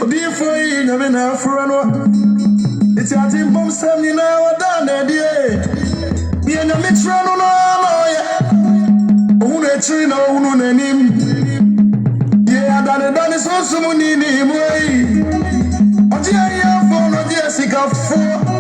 Before you never know for it's a team bomb stamina done dear. You know me try no who let you know who name. Yeah, that is also money name way. Oh dear, for no Jessica for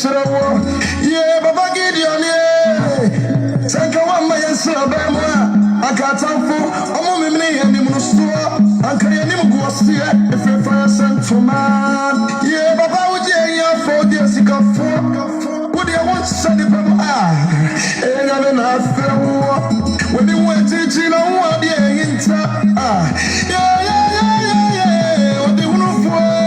yeah, Baba Gideon, yeah. Take a one by yourself, I got time for a moment and you must store. I can't even go steer if you're first and to man. Yeah, Baba, would you for Jessica for? Would you want to send it from and I'm in a fair war. When you went to Gina, what you ain't yeah. What do you know for?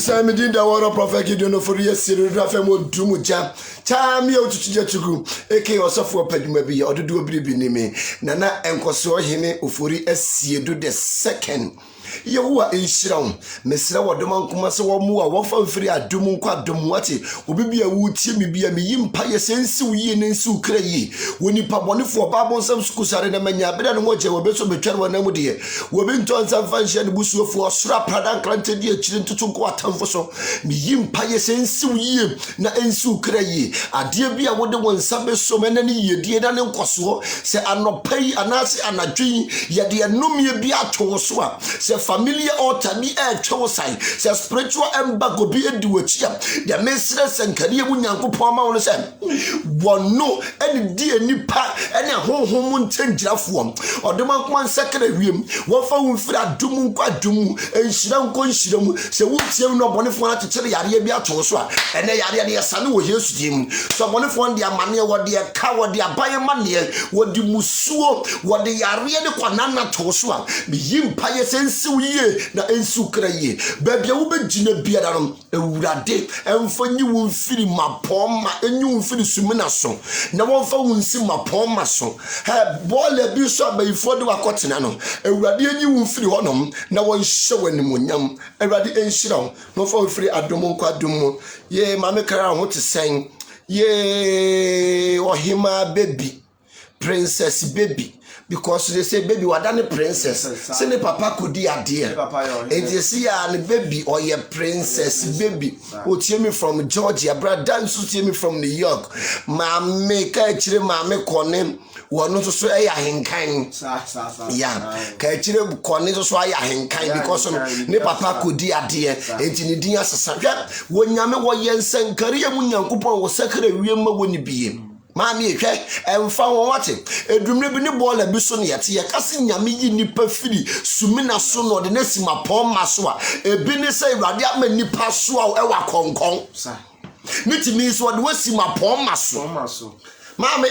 Sami dinda wara prophet Gideon for yes rafemo dumuja time ye otutuja chugu eke osofo paduma bi ododo obiribi ni me nana enkoso hene ofori asiedu the second ye wo a enhyira mesra wodom ankoma se wo mu a wofa mfiri adom nkwa adom wate obibi a wutie me bia me yimpa ye sensi wo yie ne nsi ukra yie woni pabonefo babon sam sukusare na manya beda no moje wo beso betware wo namu de wo be ntonsa mfanhye ne busuofo osura prada krante de akiri ntutu nko atamfo so me yimpa ye sensi wo yie na ensi ukra yie ade bia wode won sabe so mena ne yedie na ne nkoso se anopai anase anadwen ye de anomie bia atwo so a se familiar altar bi atwo sai se spiritual embargo bi edi wachia de mesre senkari mu nyankopon ma won se wono eni die nipa eni honhom ntengirafo odoma nkoma nsekere wiem wofa wo mfira adum nkwa adum enhyira nko nhyira mu se wutie no bonefo akyekere yare bi atwo so a ene yare de yesane wo Yesu dim so bonefo de amane wo de ka wo de abaye mane wo de musuo wo de yare de kwanana to so a me yimpa ye sensi wo yie na ensu kra yie babia wo begina biara no ewurade emfanyi wo mfiri mapoma enyi wo mfiri sumina so na wo fa wo nsi mapoma so bole bi so abayifo de wakotena no ewurade enyi wo mfiri honom na wo nhye wanimonyam ewurade enhyira wo no fa wo mfiri adom nkwa adom ye mame kra ho te sen ye ohima baby princess baby because they say baby wadane princess say ne papa kodi ade and you see an baby or your princess baby who tell me from Georgia brother who tell me from New York mame ka chire mame kone wono so e ya henkan ya ka chire kone so ya henkan because ne papa kodi ade enti ne din asesa hwa wonyame wo yensankare ya munyankopon wo sakara wiema woni biye Mami ehwe emfa won wate edumre bi ne bola bi so ne yete ye kase nyame yi nipa firi sumina so no de nasi mapon maso a ebi ne say Awurade ama nipa so a e wa konkon nitimi so de wasi mapon maso Mami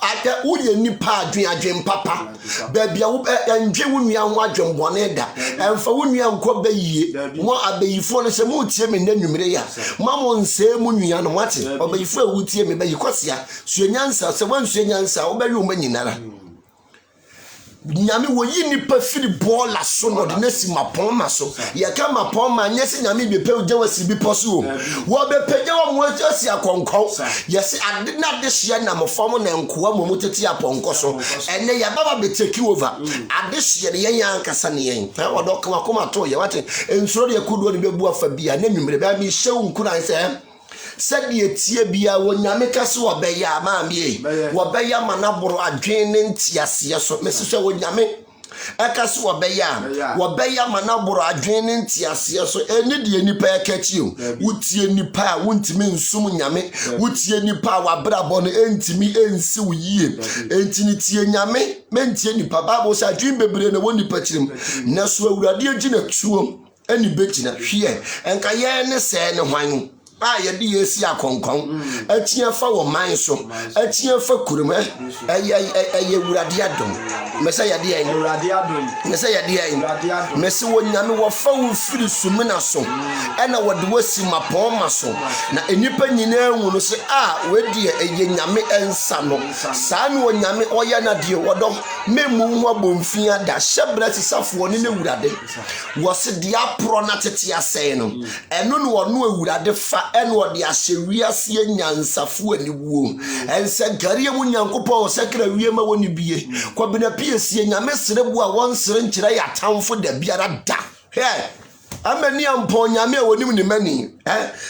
ate uye nipa adwen papa babia wo ndwe wo nua ho adwen bone da emfa wo nua nko bayie mo abayifo no se mo tie me na nwumire ya mamo nse mo nua no wate abayifo a wo tie me bayi kosia suenyansa se wan suenyansa wo bayi wo manyinara nyame wo yi nipa firi bola so no de nasi mapon maso ye ka mapon ma nyese nyame be pe ugye wasi bi poso wo be pegye wo mo asi akonkon yes ade na de hye na mofom na nkoa mo moteti aponko so ene ya baba be take over ade hye ne yen ankasa ne yen wo do kama koma to ye wate ensuro de kudo ne bebu afa bia na nwumre ba mi hyew nkuran se said ye tie bia wo nyame kase wo beya maamie wo beya manaboro adwen ne ntiase so mesese wo nyame akase wo beya manaboro adwen ne ntiase so eni de nipa akachi o wutie nipa wuntimi nsum nyame wutie nipa wabrabo no entimi ensi wo yie entini tie nyame mentie nipa babo sa adwen bebre na wo nipa chirim na so Awurade agina tuom eni begina hwe enka ye ne se ne hwan ye di yesi akonkon atia fa wo man so atia fa kuruma ye Awurade adom mesa ye de Awurade adom mesa ye de mesa wo nyame wo fa wo firi sumina so ena wo de wasi mapon maso na enipa nyina hu no se we de ye nyame ensa no sa no nyame oya na de wodo memu hu abomfia da hyebra sisafo ne Awurade wo se de apro na tete asɛe no eno no wo no Awurade fa eno de ahyewiase nyansafo aniwuo ense gare mu nyankopɔ sekra wiema woni bie kwabena piesie nyame serebo a won sere nkyere ya tamfo da biara da amani ampo nyame a wonim ne mani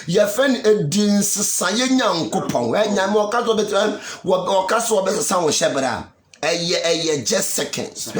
ye fen edin sesaye nyankopɔ nyame okazo betra okaso obesesa wo hyebra eye just seconds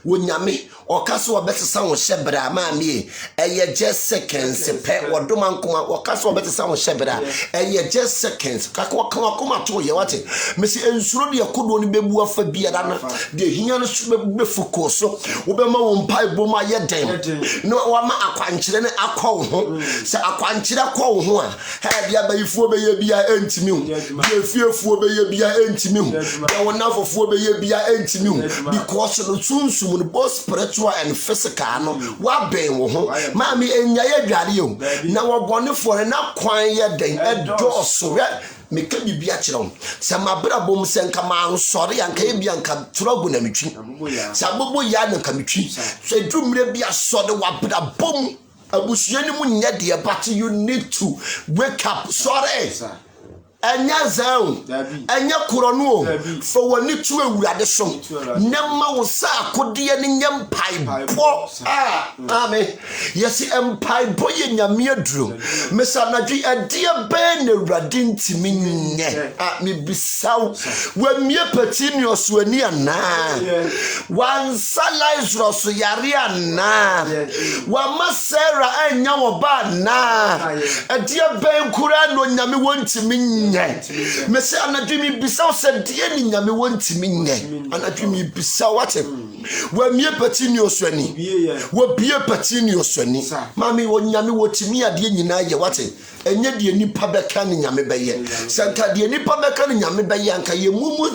wonyame okaso obetesa wo hyebra maamie eye just seconds pe wodoma nkoma okaso obetesa wo hyebra eye just seconds kakoma to ye wate mesi ensuro de yakodo ni bebu afa biara na de hia no so be focus so wo be ma wo mpai bom aye den no wa ma akwankyere ne akɔ ho se akwankyere akɔ ho a ha bia bayifuo be ye bia entimi hu bia fiefuo be ye bia entimi hu bia wonafofo be ye bia entimi hu because no sunsum no both spiritual and physical no wa ben wo ho maami enya ye dware yo na wo bone for na kwan ye den edoso meka bibi a kyerɛ wo sɛ mabra bom sɛ nka mansɔre anka ebia nka trogo na metwi sɛ abobo ya na nka metwi sɛ dumre bi asɔre wabra bom abusua ni mu nyɛ deɛ but you need to wake up sorry anya zao anya koronu for wani tu ewurade so nema wo sa akode ne nyam paibo amen yes empaibo ye nyame aduro mesanadwe adie be na ewurade ntimi nye me bisaw wa mie patini osuani ana wan salaizo so yare ana wa masera anya wo ba na adie be nkura no nyame wontimi me say anadwimi bisaw se de ni nyame wontimi nye anadwimi bisaw wate wa mie patini osuani wa bie patini osuani mami wo nyame wotimi ade nyina ye wate enye de nipa beka ni nyame beye sanka de nipa beka ni nyame beye anka ye mumu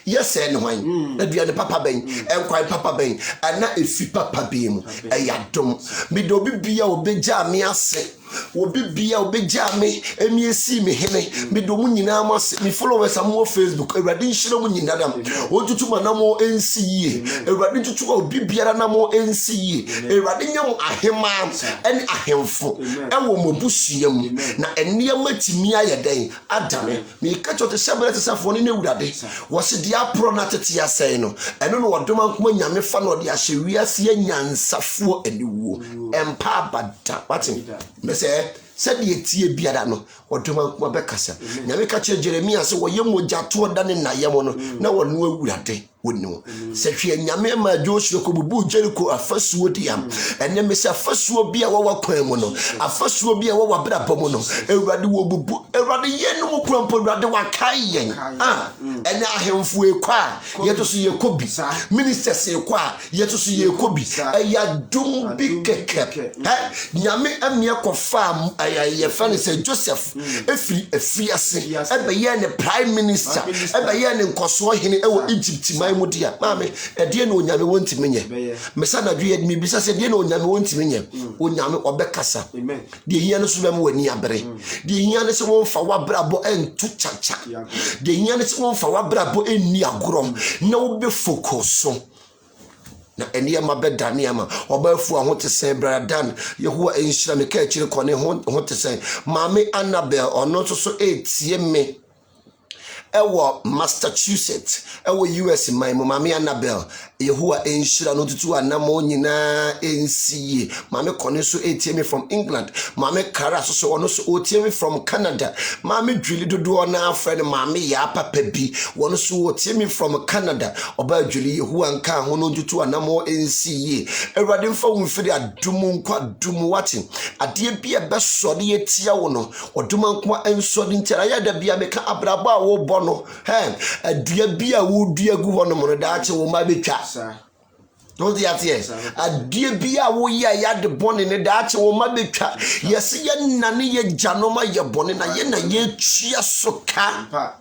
ye se ne hwan na de papa ben enkwai papa ben ana efi papa be mu eyadom me do bibia obegya me ase obi bia obegya me emiesi me hene me do mu nyina ma me followers am on Facebook ewrade nhire mu nyina dam otutu manamo ensi yie ewrade tutu obi biara namo ensi yie ewrade nyam ahema ene ahemfo ewo mobusuam na enema timi ayeden adane me ka chote sebele safo ne ewrade wo se dia pro na tete asɛn no eno no wodoma nkoma nyame fa no de ahye wiase anyansafo aniwuo empa abada watin said ye tie biara no odoma kuma bekasa nyame ka kire Jeremia se wo yemoja to da ne nayemo no na wonu awurade wonu se hwe nyame ma Joshua ko bubu Jericho afasuo diam ene me se afasuo bia wa kwan mu no afasuo bia wa bra bom no awurade wo bubu awurade ye no krampo awurade wa kai yen ene ahemfo ekwa yeto so ye kobi ministers ekwa yeto so ye kobi ya dum bi keke nyame amia kofa ye fane se Joseph efiri afiase ebeye ne prime minister ebeye ne nkoso hene ewo Egypt man mu dia mame ede na onyame wontimi nye mesa na dwe mi bisa se de na onyame wontimi nye onyame obekasa de hia no so bem wani abere de hia no se won fa wabrabo entu chacha de hia no se won fa wabrabo enni agorom na wo be focus na enia mabedane ama obafu ahotese bradan Yehowa enhyira me ka akire kone hotese mame Annabel ono so etie me ewo Massachusetts ewo US my mame Annabel Yehowa enhyira no tutu anamo nyina ensiye mame kone so etie me from England mame Kara so ono so otie me from Canada mame Dwili dodo na friend mame ya papa bi ono so otie me from Canada oba Dwili Yehowa nka ho no tutu anamo ensiye ewrade mfa wo mfiri adumu nkwa dumu wate ade bia besode etia wo no oduma nkwa ensode ntira ya da bia meka abrabo a wo bo no adua bia wo dua gu ho no mo da ache wo ma betwa don't you hear adua bia wo ya de bone ne da ache wo ma betwa yesi ye nane ye janoma ye bone na ye tua soka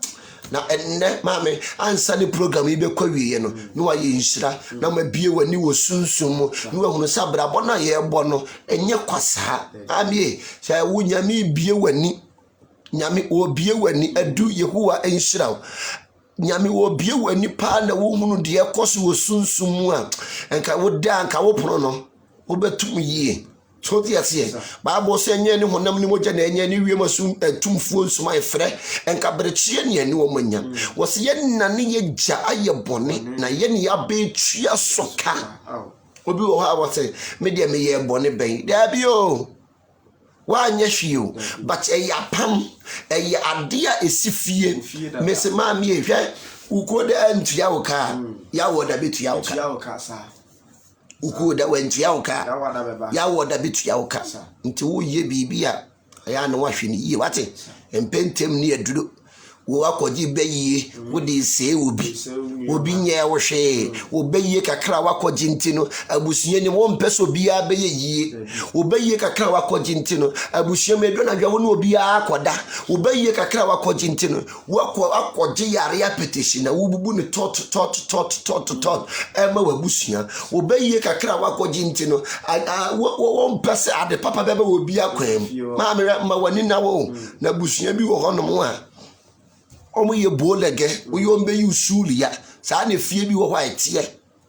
na enne mame ansa ne program yi be kwa wiye no no wa ye nhira na ma bie wani wo sunsum no wa hunu sabra bo na ye bo no enye kwasa amie sha wo nyame bie wani nyame wo bie wani adu Yehowa enhyira nyame wo bie wani pa na wo hunu de ekoso wo sunsum a enka wo da enka wo pono no wo betum yie so ti ase Bible say enye ne honam ni moja na enye ne wiem asum tumfuo nsuma efre enka berechie ne ani wo manya wo se ye nane ye gya aye bone na ye ne ya be tua soka obi wo ha wo say me de me ye bone ben da bi o wa anya hwio but yapam adea esifie mese ma me ehwe ukode antua wo ka ya wo da betua wo ka ukode wantua wo ka ya wo da betua wo ka nti wo ye bibia ya na wahwe ni ye wate empentem ne aduro wo akɔgye bɛyie wo de see obi nyɛ wo hwee wo bɛyie kakra wakɔgye ntino abusua ni wo mpɛ so bia bɛyɛ yie wo bɛyie kakra wakɔgye ntino abusua me do na dwa wo no obi akɔda wo bɛyie kakra wakɔgye ntino wakɔgye yare apetition na wo bubu ne tot ɛma wabusua wo bɛyie kakra wakɔgye ntino wo mpɛ se ade papa bɛbɛ wo bia kwam ma wani na wo na abusua bi wo honom a omo ye bolege wo yo mbe yusulia saa na fie bi wo hɔ atie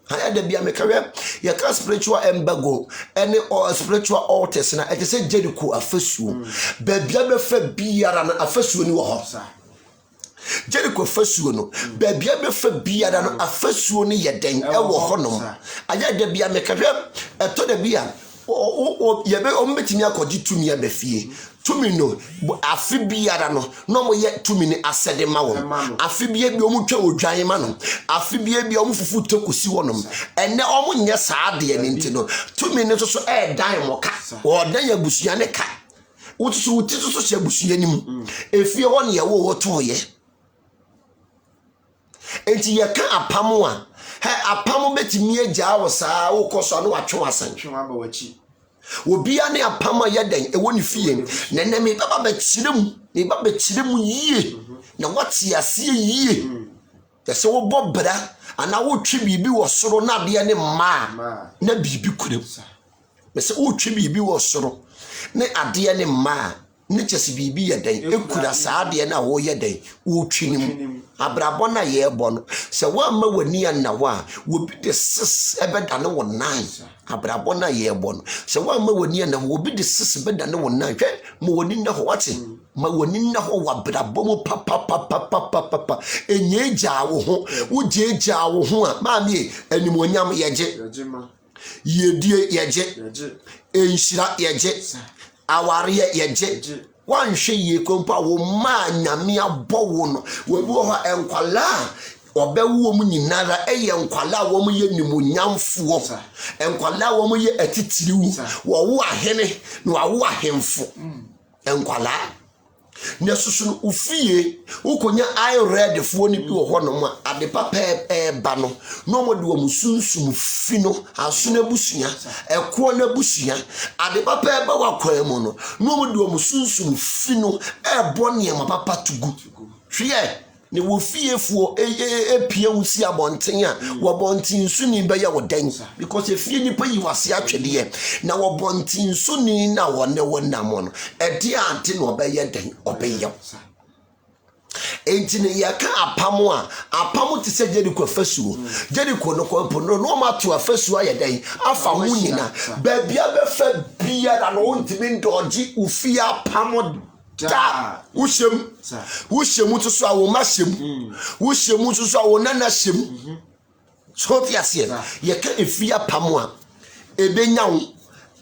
ha da bia mekawe ye ka spiritual embargo any or spiritual altars na e say Jericho afasuo ba bia be fa biara na afasuo ni wo hɔ Jericho afasuo no ba bia be fa biara no afasuo ni ye den e wo hɔ no aya da bia mekawe eto da bia ye be o mbetimi akɔgye tumi abafie tumi no afi biara no no mo ye tumi ni asede ma wo afi bia bi o mu twa odwan ma no afi bia bi o mu fufu tokosi wonom ene o mu nye saa de ni nti no tumi ni so dan mo ka o dan ya busua ne ka wotuso wutiso so hye busua ni mu efie ho ne ye wo to ye enti ye ka apamo a apamo betimi agya wo saa wo koso no watwe asan aba wachi obia ne apama yeden e woni fie nene me baba ba kyirem yie na wate ase yie yese wo bobra ana wo twi bibi wo soro na de ne ma na bibi kurem mese wo twi bibi wo soro ne ade ne ma ne kyese bibi yeden ekura saa de na wo yeden wo twi nim abrabɔ na ye bɔ no se wa ma wani anawa wo bi de sis ebeda ne wo nan abrabɔ na ye bɔ no se wa ma wani anawa wo bi de sis beda ne wo nan hwɛ ma wani na ho wate ma wani na ho wa abrabɔ mu papa enye gya wo ho wo gya wo ho a ma me animonyam yegye yedie yegye enhyira yegye aware yegye wan hwe ye kompa wo ma nyame abɔ wo no wo bi ho enkwala obewo mu nyinara eye enkwala wo mu ye nimonyamfo enkwala wo mu ye atitiriwu wo wo ahene na wo ahemfo enkwala ne susu no ufie ukonya I read fo ni bi wo ho no ma ade papa ba no no mo de wo musunsum fi no aso na busua eko na busua ade papa ba wa kwa mu no no mo de wo musunsum fi no ebo ne ma papa tugu hwe ne wo fiefo epie wusi abonten a wo bonten suni be ya wo dan because efie nipa yi wase atwede na wo bonten suni na wo ne wo namo no ede ante no be ye dan obeyam enti ne yaka apamo a apamo te se Jericho afasuo Jericho no ko no ma to afasuo aye dan afa ho nyina ba bia be fa bia na no ntimi ndoji ufie apamo da wushem to so awo mashem wushem to so awo nana shem so fiase ye ka efia pamo a ebenya wo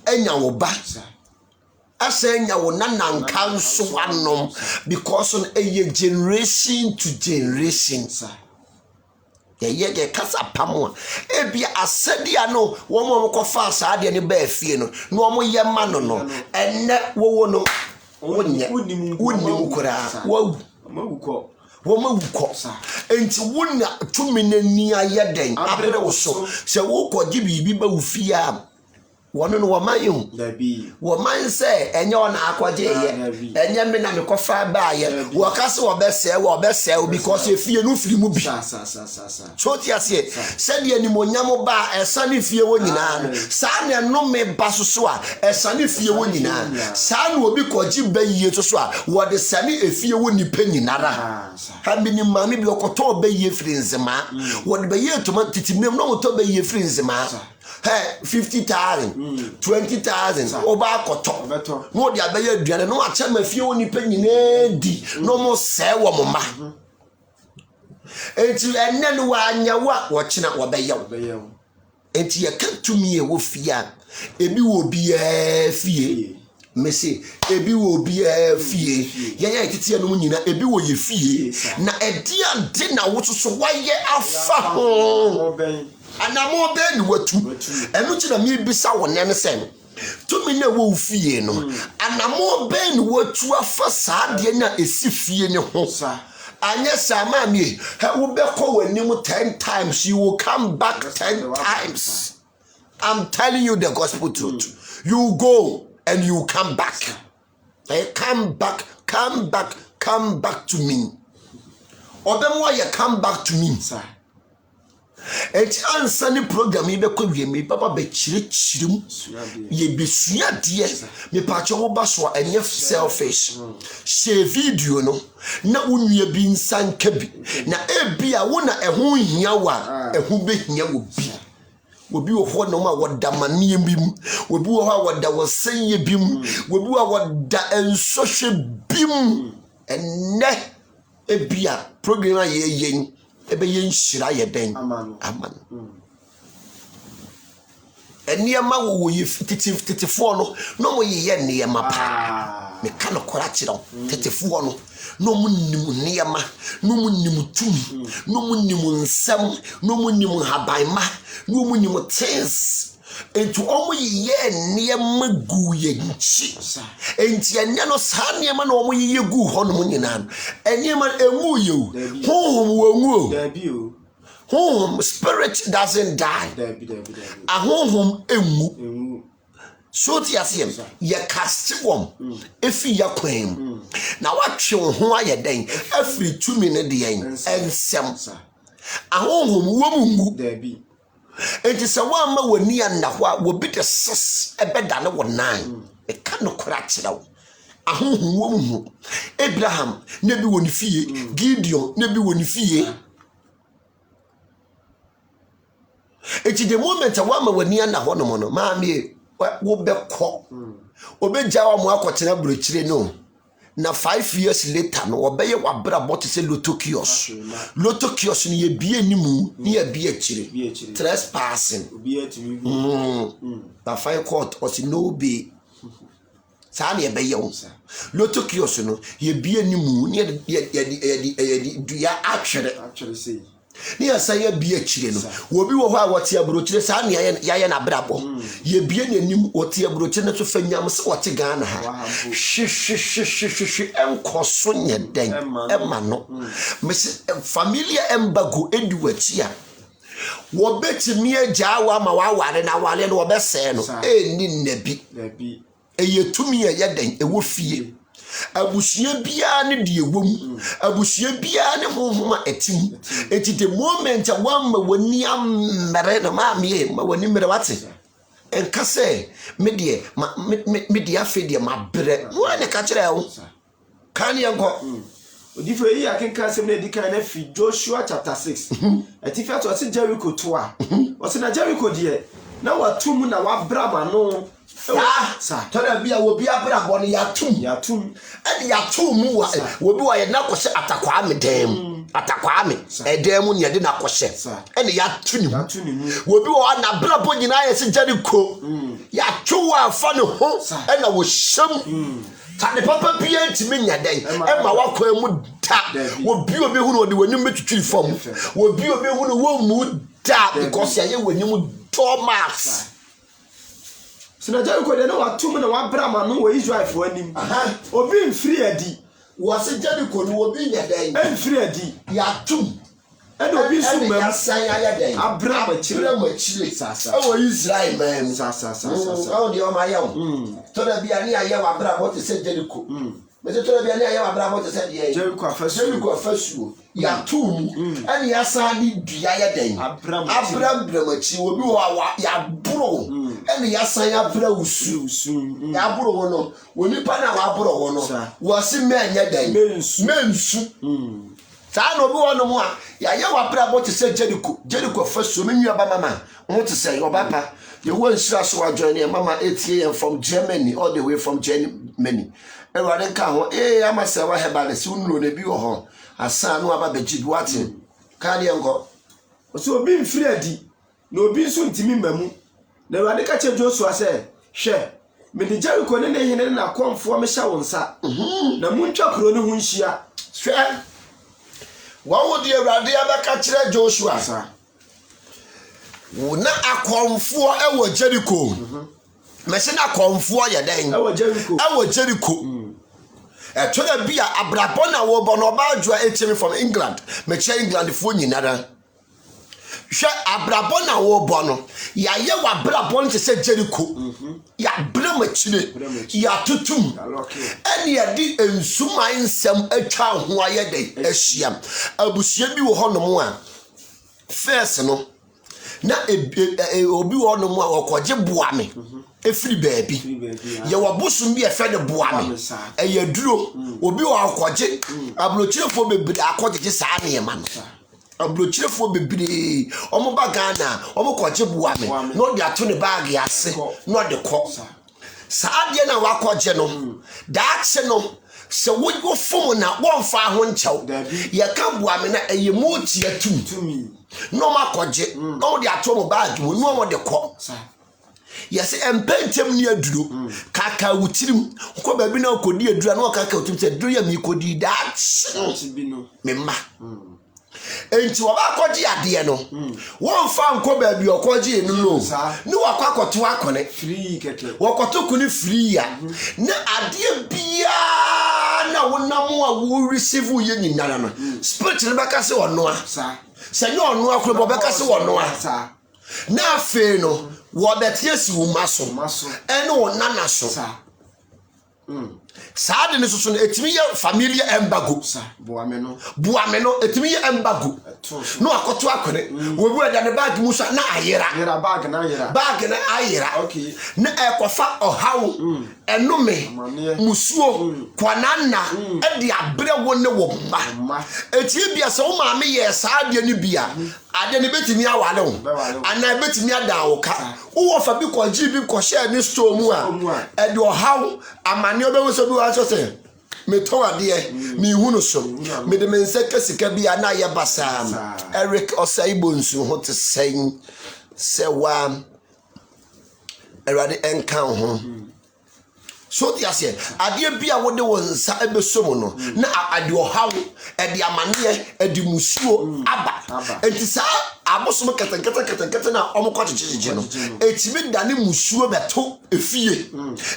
enya wo ba asa enya wo nana nka nso wanom because on a generation to generation ye kasa pamo a ebia asedia no wo mo kofa saa de ne ba afie no no mo ye ma no enne wo no wonni kura wo mawuko enti wonna tumi nani ayeden abere wo so se wo kɔgye bibi ba wufia wono no wamayun woman se enye ona akɔgye ye enye me na me kɔfa ba ye wo kase wo bɛsɛ because efie no firi mu bi so ti ase se de animonyam ba esane fie wo nyina no saa ne no me ba so a esane fie wo nyina saa no obi kɔgye ba yie so a wo de sane efie wo nipa nyinara ha bi ni mami bi okɔtɔ ba yie firi nzema wo de ba yie toma titimem no motɔ ba yie firi nzema hey 50,000 20,000 oba koto no dia be ya aduane no acha mafie woni pa nyina di no mo se wo mo ma enti enne no wa anyawa wo kina wo be yaw enti ya katumi e wo fia ebi wo bia fie mese ebi wo bia fie yanya tete no nyina ebi wo ye fie na edia de na wo so waye afa ho anamo be ni watu enu chi na mi bisa wonne ne sen to mi na wo fie no anamo be ni watu afa saa de na esi fie ne ho anya sama me wo be ko wanim 10 times you will come back 10 times. I'm telling you the gospel truth. You go and you come back. Come back to me. Odemwa ye come back to me. Sir. Et answer the program yi be ko wie me papa be chirichirim. Ye be sua de. Me pa che wo ba so enye selfish. Share video no na wonua bi nsanka bi. Na ebia wo na eho hia wa eho be hia wo bi. Obi wo ho no ma woda mane bi mu. Obi wo ho woda wosenye bi mu. Obi wo woda ensohwe bi mu. Enne ebia program ye yen ebe yen shira ye den aman eniema wo ye titifo no mo ye niema pa me ka no kora kire titifo no mo nim niema no mo nim tumi no mo nim nsem no mo nim habanma no mo nim things enti omo ye niema gu ye nchi enti enya no sa niema na omo ye gu ho no nyina eniema enwu ye honhom wo nwu da bi o honhom spirit doesn't die da bi honhom enwu so ti asem ye cast wom efi ya kwam na watwe ho aye den afiri tumi ne de yen ensem honhom wo mu da bi enti se wa ma wani anahwa wo bi de sis ebeda ne wo nan e ka no kora kira wo ahonhom wo mu Abraham ne bi woni fie Gideon ne bi woni fie enti the moment wa ma wani anahwa no no ma me wo be ko obeja wa mu akotena burochire no na 5 years later no obeye wabra bot se lotokios ni ye bie nimu ni ye bie chire trespassing ba fine court o si no be sa na ye be ye lotokios no ye bie nimu ni ye dua atwere sei ni asa ye bie chire no obi wo ho a wote abrochire sa na ya na brabo ye bie nanim wote abrochire na so fanyam se wote Ghana ha enkoso nye den ema no mesi familia embago eduachi a wo betimi agya wa ma wa ware na wale no wo bese no eni nabi eyetumi ye den ewo fie abusia bia ne de ewom abusia bia ne honhoma etim eti the moment a one ma wani amere no ma me ma wani mere wate enka se me de afede ma bre wo ne ka kire wo kan ye nko odifo yi akenka sem na dikan na fi Joshua chapter 6 eti fa to se Jericho to a o se na Jericho de na watum na wabrama no sa tora bia wo bia brabo no yatum ade yatum mu wo bi wa ye na kwose atakwa me dem atakwa me edem ne de na kwose ene yatuni wo bi wa na brabo nyina ye se Jericho yatu wa fa ne ho ena wo hyam ta ne papa bia ntimi nya den e ma wakwa mu da wo bi obi hu no de wani metuturi fam wo bi obi hu no wo mu da because ya ye wani mu Thomas sina Jericho de no watum na wabrama no wo Israel fo anim obi mfiri adi wo se Jericho no obi nya den mfiri adi yatum and obi sum ya san ya den abrama chire sasa wo Israel man sasa o de o ma yawo to da bia ni aye wabrama te se Jericho me to da bia ni aye wabrama te se de Jericho afasu yatum and ya san ni dua ya den abrama bramachi obi wa ya bro ene ya san ya bra usu ya bro wono woni pa na wa bro wono wo se menye den mensu ta no bi wono mu a ya ye wa bra bo te se Jericho faso menua ba mama wo te se obapa ye won sira so wa join e mama 8 am from Germany all the way from Germany e wa den ka ho ama se wa hebale si unro na bi wo ho asa no aba beji duate ka de enko so obi mfiri adi na obi nso ntimi mamu na wade ka che Joshua se hwe me de Jericho ne hene na konfo me hya wonsa na muntwa kro ne hu nhia hwe wa wo de awade abaka kire Joshua sa wo na akonfo ewo Jericho me se na akonfo ye den ewo Jericho Tona be a Brabona wo Bonobajua HM from England. Make England for Nina. She Abrabona wo bono. Ya ye wa Brabon to say Jericho. Ya Bramachine. Ya tutum. Any a di and Suma in some a child who I day a shiam. Abusia bi wo honomoa. First no. Na obi wo no mo akwaje boa me efiri baabi ye wo bosum bi efe de boa me eye duro obi wo akwaje abrochirefo bebiri akwaje saa ne ma no abrochirefo bebiri omo ba Ghana omo kwaje boa me no de ato ne bag ase no de kɔ saa de na wakwaje no daakye no se wo fom na wonfa ho nkyɛw ye ka boa me na eye mo tie tum no makoje no de ato mo bag mo no mo de kɔ yes empentem ni aduro kaka wutirim ko ba bi na kodi aduro na kaka wutim se aduro ya mi kodi that me ma enti wo ba kɔje ade no won fa nko ba bi okɔje enu no ni wakwakoto akone free keke wakoto kuni free ya na ade bia na wonam a wo receive ye nyinara no spirit ne baka se ono a se nye ono akro bo baka se ono a na afe no wo betie si wo maso ene wo nana so saade ne soso no etimi ye familia embargo boa me no etimi ye embargo no akoto akone wo bu ada ne bag mu so na ayera bag na ayera okay na ekofa ohawo enome musuo kwanana e de abre wo ne wo ma etie bia se wo ma me ye saade ne bia ade ne betimi awale wo ana betimi ada wo ka wo fa bi ko gi bi ko share ni store mu a e de ohawo amane obewo so bi wa so se me to ade me hu no so me de mense kasika bia na ye basam Eric Osaibo nsu ho te sen se wa erade enka ho so ti ase ade bia wo de wonsa ebesom no na ade ohawo e de amane e de musuo aba entisa abosom kete na omukwachichije no etimi dane musuo beto efie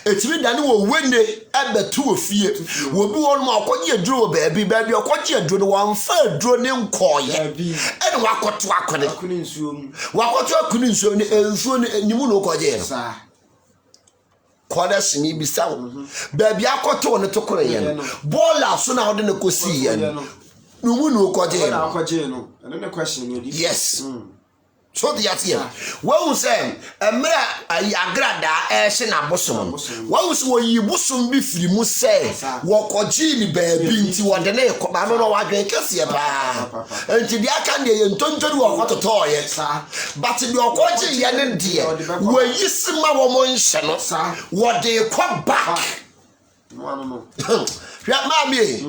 etimi dane wo wende ebeto ofie wo bi won ma akoje aduro baabi akoje aduro no wamfa aduro ne nkoye ene wakoto akone wakoni nsuo ne ensuo ne nimu no koje no kwada sini bisa baabi akoto ne tokore ye no bola so na hode ne kosi ye no numu no koje no and the question yes so the atia wo say emra ayagrada e hye na bosom wo say wo yi bosom bi firi mu say wo koji ni baabi nti wo de na ko ba no wadwen kese ba enti dia kan de ye ntontori wo kototo ye but de okoji ye ne de wo yi sima wo mo nhye no wo de ko back no hwa ma mi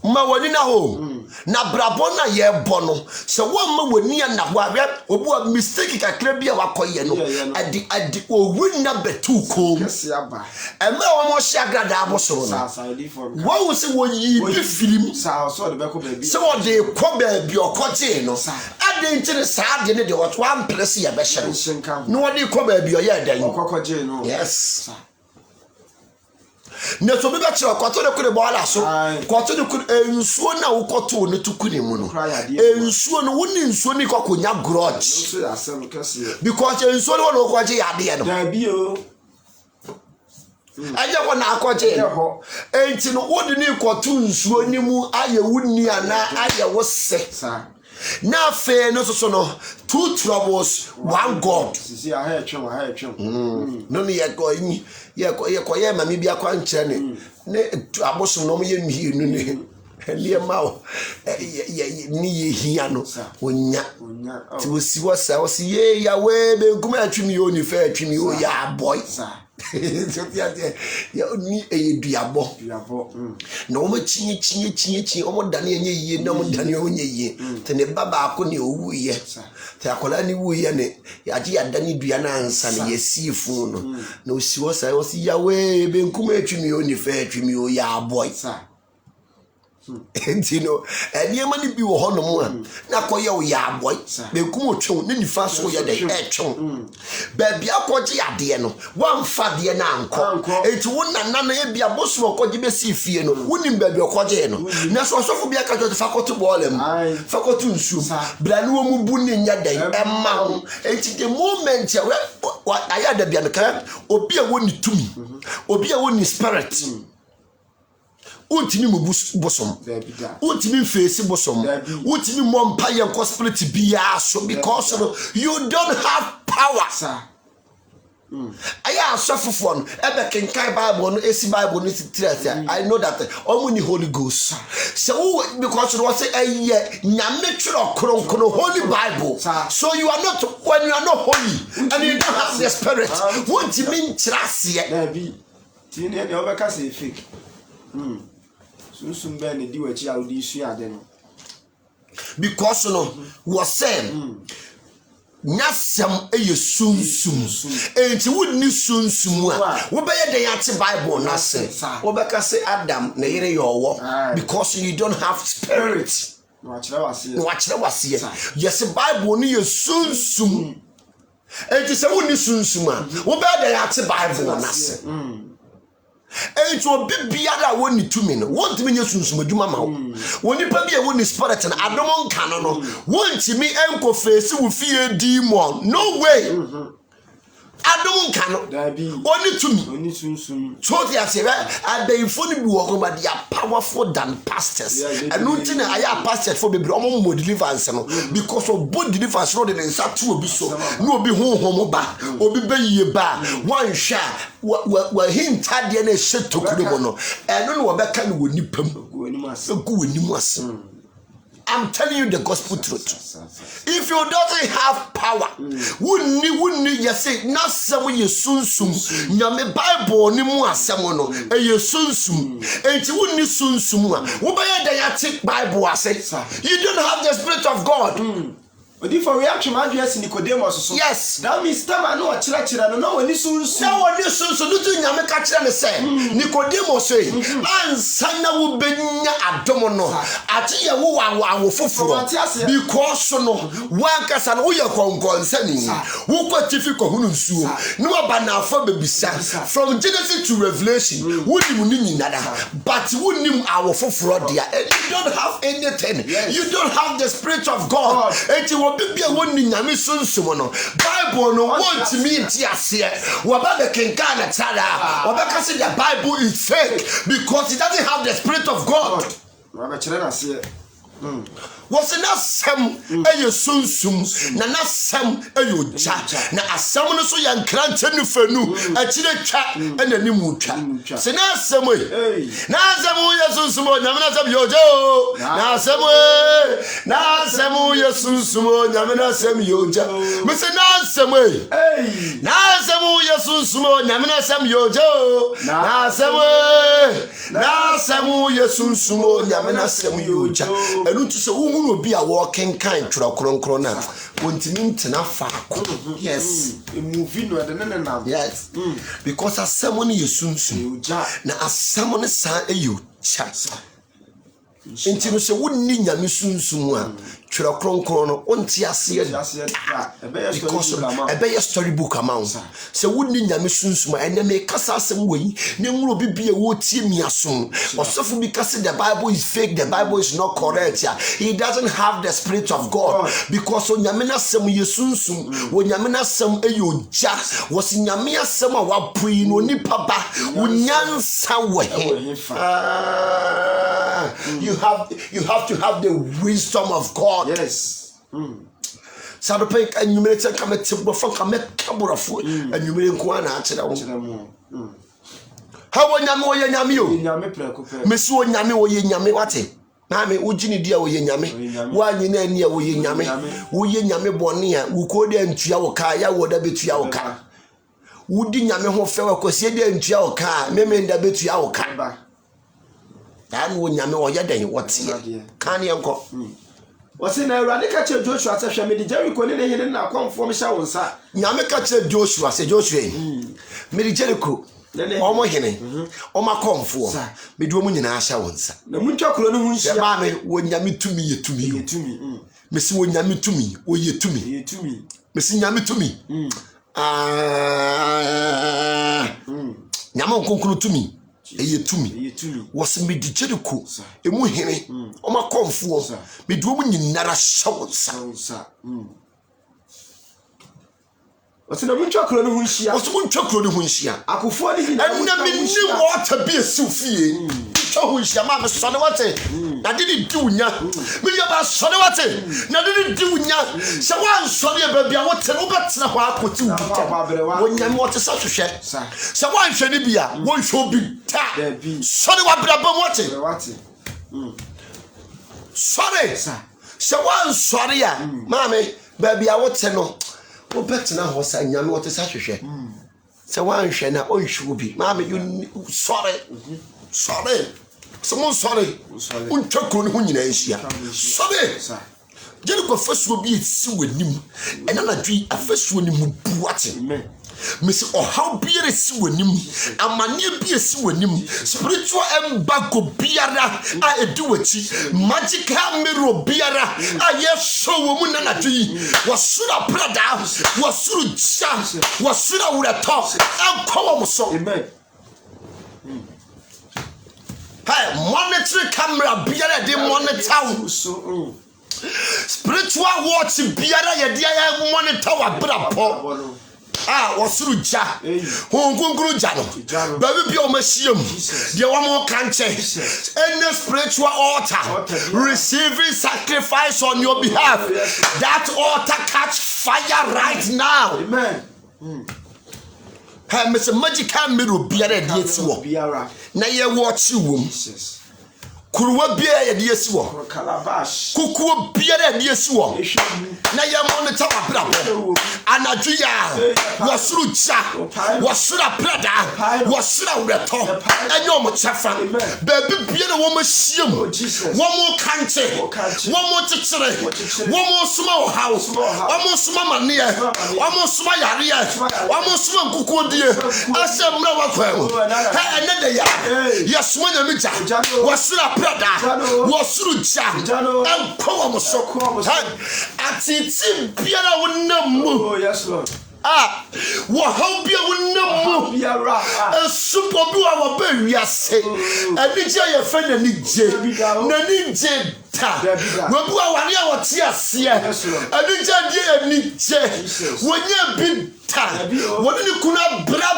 ma woni na ho na brabona ye bono se wo ma woni na ho awe obu a mistake kakra bia wakoye no adi owu na betu ko kesi aba ema wo mo hye agrada abosoro no wo se wo yi bi firim so de be ko baabi se wo de ko baabi okoje no ade ntire saa de ne de what one place ye be hye no wo de ko baabi o ye dan okokoje no yes ne so beba che kwato de kure boala so kwato de kure ensuo na wo kwato ne tukuni mu no ensuo no woni ensuo ni kwakonya grudge because ensuo no wo kwaje yade no da bi o aje ko na akwaje enti no wodi ni kwato ensuo ni mu aye wuni ana aye wo se na fe no so no two troubles one god sisi a ha etwe no me ye ko ye mami bia kwa nkyere ne abosom no ye nhi nu ne ele ma ni ye hia no onya ti wo si wo sa wo si ye ya we be nkuma atwimi yo ni fa atwimi yo ya boy so ya ni eduabo na o ma chinye o mo dane enye yie na mo dane o nye yie te ne baba ko ne owu ye te akola ni wu ye ne ya ji ya dane dua na ansa ne ye sifu no na o si wo sa wo si ya we be nkuma atwimi yo ni fa atwimi yo ya boy enti no eniema ni bi wo honom a na koye wo ya aboy be kum otwe ne nifa so ye de etwe ba bia koje ade no wamfa de na anko enti wo nana na ye bia boso koje be si fie no wonim ba bia koje no na so sofo bia ka jo fakoto bolem fakoto nsu bra no mu bu ne nya den emma ho enti the moment ya aya da bia no ka obi a woni tumi obi a woni spirit untimi mu bosom untimi face bosom untimi mompa ye spirit bia so because you don't have power sir aya asofofo no ebe kenkai bible no esi bible no titrate I know that omuni Holy Ghost so because we say eye nyame twero kronkro Holy Bible so you are not when you are not holy and you don't have the spirit untimi ntrase na bi tini e obeka say fake sunsun be ne di wachi a odi su ade no because no was saying nyasem eye sunsum enti wonni sunsum a wo be ye den ate Bible na se wo be ka say Adam na yire yowo because you don't have spirit no achire wase yes Bible ni ye sunsum enti se wonni sunsum a wo be den ate Bible na se enti obi biara woni tumi no wontimi nya sunsum adwuma ma wo woni pa bia woni spirit na adom nka no wontimi enko face wo fie demon no way adom nka no oni tumi so they say adayfo ni bi wo ko but they are powerful than pastors and nothing na aya pastor for be omo deliverance no because of both deliverance no dey nsa to obi so no obi honhom ba obi bayiye ba wan hwa wa hinta de na shetokuru mo no eno no obeka no woni pam woni mu ase I'm telling you the gospel truth. If you doesn't have power, wouldn't you say not some ye sunsum, nyame Bible ni mu asem no, ye sunsum, and you wouldn't sunsum. Wo ba ye da take Bible ase. You don't have the spirit of God. But if we actually address Nicodemus so yes that means time no chira no woni sunsun no do nyame ka kire me say Nicodemus say ansa na wo benya adom no ate ye wo awo foforo because no wankasa no wo ye konkonsa ni wo kwatifi ko hunu nsuo no aba na afa bebisa from Genesis to Revelation wo nim ni nyinada but wo nim awo foforo dia you don't have anything you don't have the spirit of God bibia woni nyame sunsum no Bible no want me ntiase wo ba be kenka na tada wo be ka say the Bible is fake because it doesn't have the spirit of God wo ba kire na se was na sam eye sunsum na sam eye oja na asam no so ya nkrante no fanu akire twa enanimu twa se na sam na sam ye sunsum nyame na sam yojo na sam ye sunsum nyame na sam yoja me se na sam ye sunsum nyame na sam yojo na sam ye sunsum nyame na sam yoja enu to se wo obi a walking kind twra kronkron na wontimi ntena faako yes a movie no de na yes because asemo ne yesunsun na asemo ne sa eyo cha enti no se wonni nyame sunsun a twra kronkron no onti ase because ebe ye storybook amount se wonni nyame sunsun a ene me kasa asem woyi ne nwuro bibie wo tie miaso osofo bi kase the Bible is fake, the Bible is not correct. He doesn't have the spirit of God because nyame na asem yesunsun wo nyame na asem eyo ja wo si nyame asem a wapui no nipa ba unyansa we you have to have the wisdom of God. Yes. Sadope enumerate come tibro fon come kaborafo enumere nko na akere wo ha wonyame wo nyame o nyame preko mesi wo nyame wo nyame wate na me ugini dia wo nyame wanyi na ani wo nyame wo nyame bone a wo ko de ntua wo ka ya wo da betua wo ka wudi nyame ho fewe kwese de ntua wo ka meme nda betua wo ka dan wo nyame wo yeden wote kan ye nko wose na Awurade ka che Joshua atahwe me de Jericho ne hene na akwamfo me sha wonsa nyame ka che Joshua se Joshua me de Jericho omo hene oma komfo me do mu nyina ahya wonsa na muntwa kro no hu nhia ma me wonyame tumi yetumi me si wonyame tumi oyetumi mesi nyame tumi nyame nkonkuru tumi eyetumi wose me digyeriko emu hene oma komfo me do mu nyinara hyawonsa wose na muntwa kro no hu nhia akofo ni nyina na me ni water bi esufie ho nhia ma me sone wate na de di unya me ya ba sone wate na de di unya se wan sone e ba bia wote no betena ho akoti ubi wonyam wote sa hwehwe se wan hwe ni bia won hwe obi ta sone wa bra ba wote sore se wan sore ya ma me ba bia wote no wo betena ho sa nyame wote sa hwehwe se wan hwe na on hwe obi ma me sore someone sorry untwakro ne ho nyina ehia sorry jeri ko fasuo bi esi wanim ena na dwi afasuo ni mu buate mesi ohaw biere si wanim amane bi esi wanim spiritual embargo biara a edi wachi magical mirror biara a yeso wo mu na dwi wasura brada wasuru cha wasura wurato akwa mo so amen hey, monitoring camera biara de monitor spiritual watch biara ye de monitor wa brapo wasuru ja hongunguru ja no baby bi o masiem de wa mo kanche any spiritual altar receiving sacrifice on your behalf that altar catch fire right now amen ha mese magical mirror biara de eti wo na ye watch wom kuruwa biara ye de esi wo calabash kukuwa biara de esi wo na ye monitor abrabo anadwu ya wasuru cha wasura prada wasura wreto enyo mo chafa baby biara wo mahiem wo mo kanche wo mo tichire wo mo suma wo house wo mo suma mane wo mo suma yare wo mo suma nkukuo die asem na wakwa ha enede ya yesuma nyamija wasura prada wasuru cha enko wo mo so atiti biara wo nam oh yes lord wo how bia wo nam biara super bi wa ba wiase anije ye fa na nije ta wo bu aware a wote ase anije die anije wonya bi ta woni ni kuna bra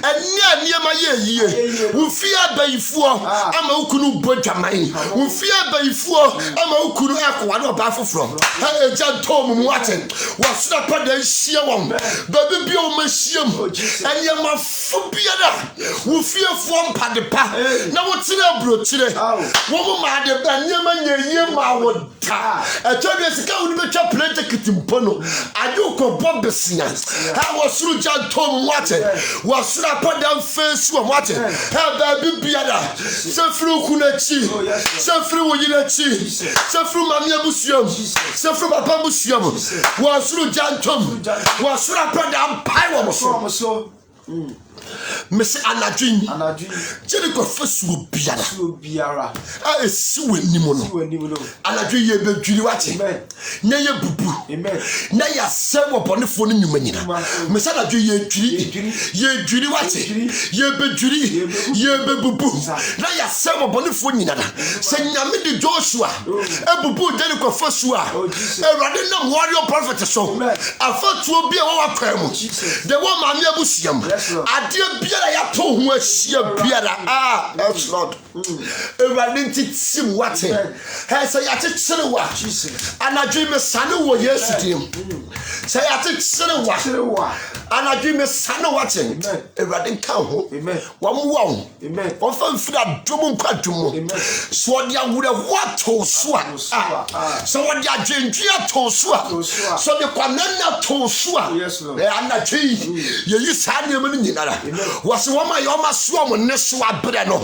ania ma ye wo fia bayifuo ama ukunu bodwaman wo fia bayifuo ama ukunu akwa na oba foforo ha eja tom mu ate wasura pada hia won baby bi o mahiem ania ma fobiara wo fia fo mpadepa na wo tira brochire wo mo ma de ania ma nyeye ma wo ta eto de sika wo ni betwa plate kitimpo no adu ko bobesia ha wasuru ja tom mu ate wasura pada face wo ate ha baby biara sefru kunachi sefru wo yinachi sefru mami abusuam sefru papa abusuam wasuru jantom wasura pada ampai wo so Mese anadwin Jericho fasuo biara esi wanimu no anadwin ye bedwiri wate na ye bubu na ya sebo bonefo no nyuma nyina mese anadwin ye dwiri wate ye bedwiri ye bebubu na ya sebo bonefo nyina na se nyame de Joshua ebubu Jericho fasuo Ewrade na warrior prophet so afatuo bia wa wakwa mu de wo maame abusiam ade biara ya to ho ahia biara that's Lord Ewrade ntitim wate he say ya tekere wa anadwi me sane wo Yesu dim say ya tekere wa anadwi me sane wate Ewrade nka ho wa mo wo fa mfira dum nkwadum so dia wure wato so so dia dwendwia to so so de kwanana to so anadwi ye yi sane me nyinara wase wo ma yo ma so mo ne so abre no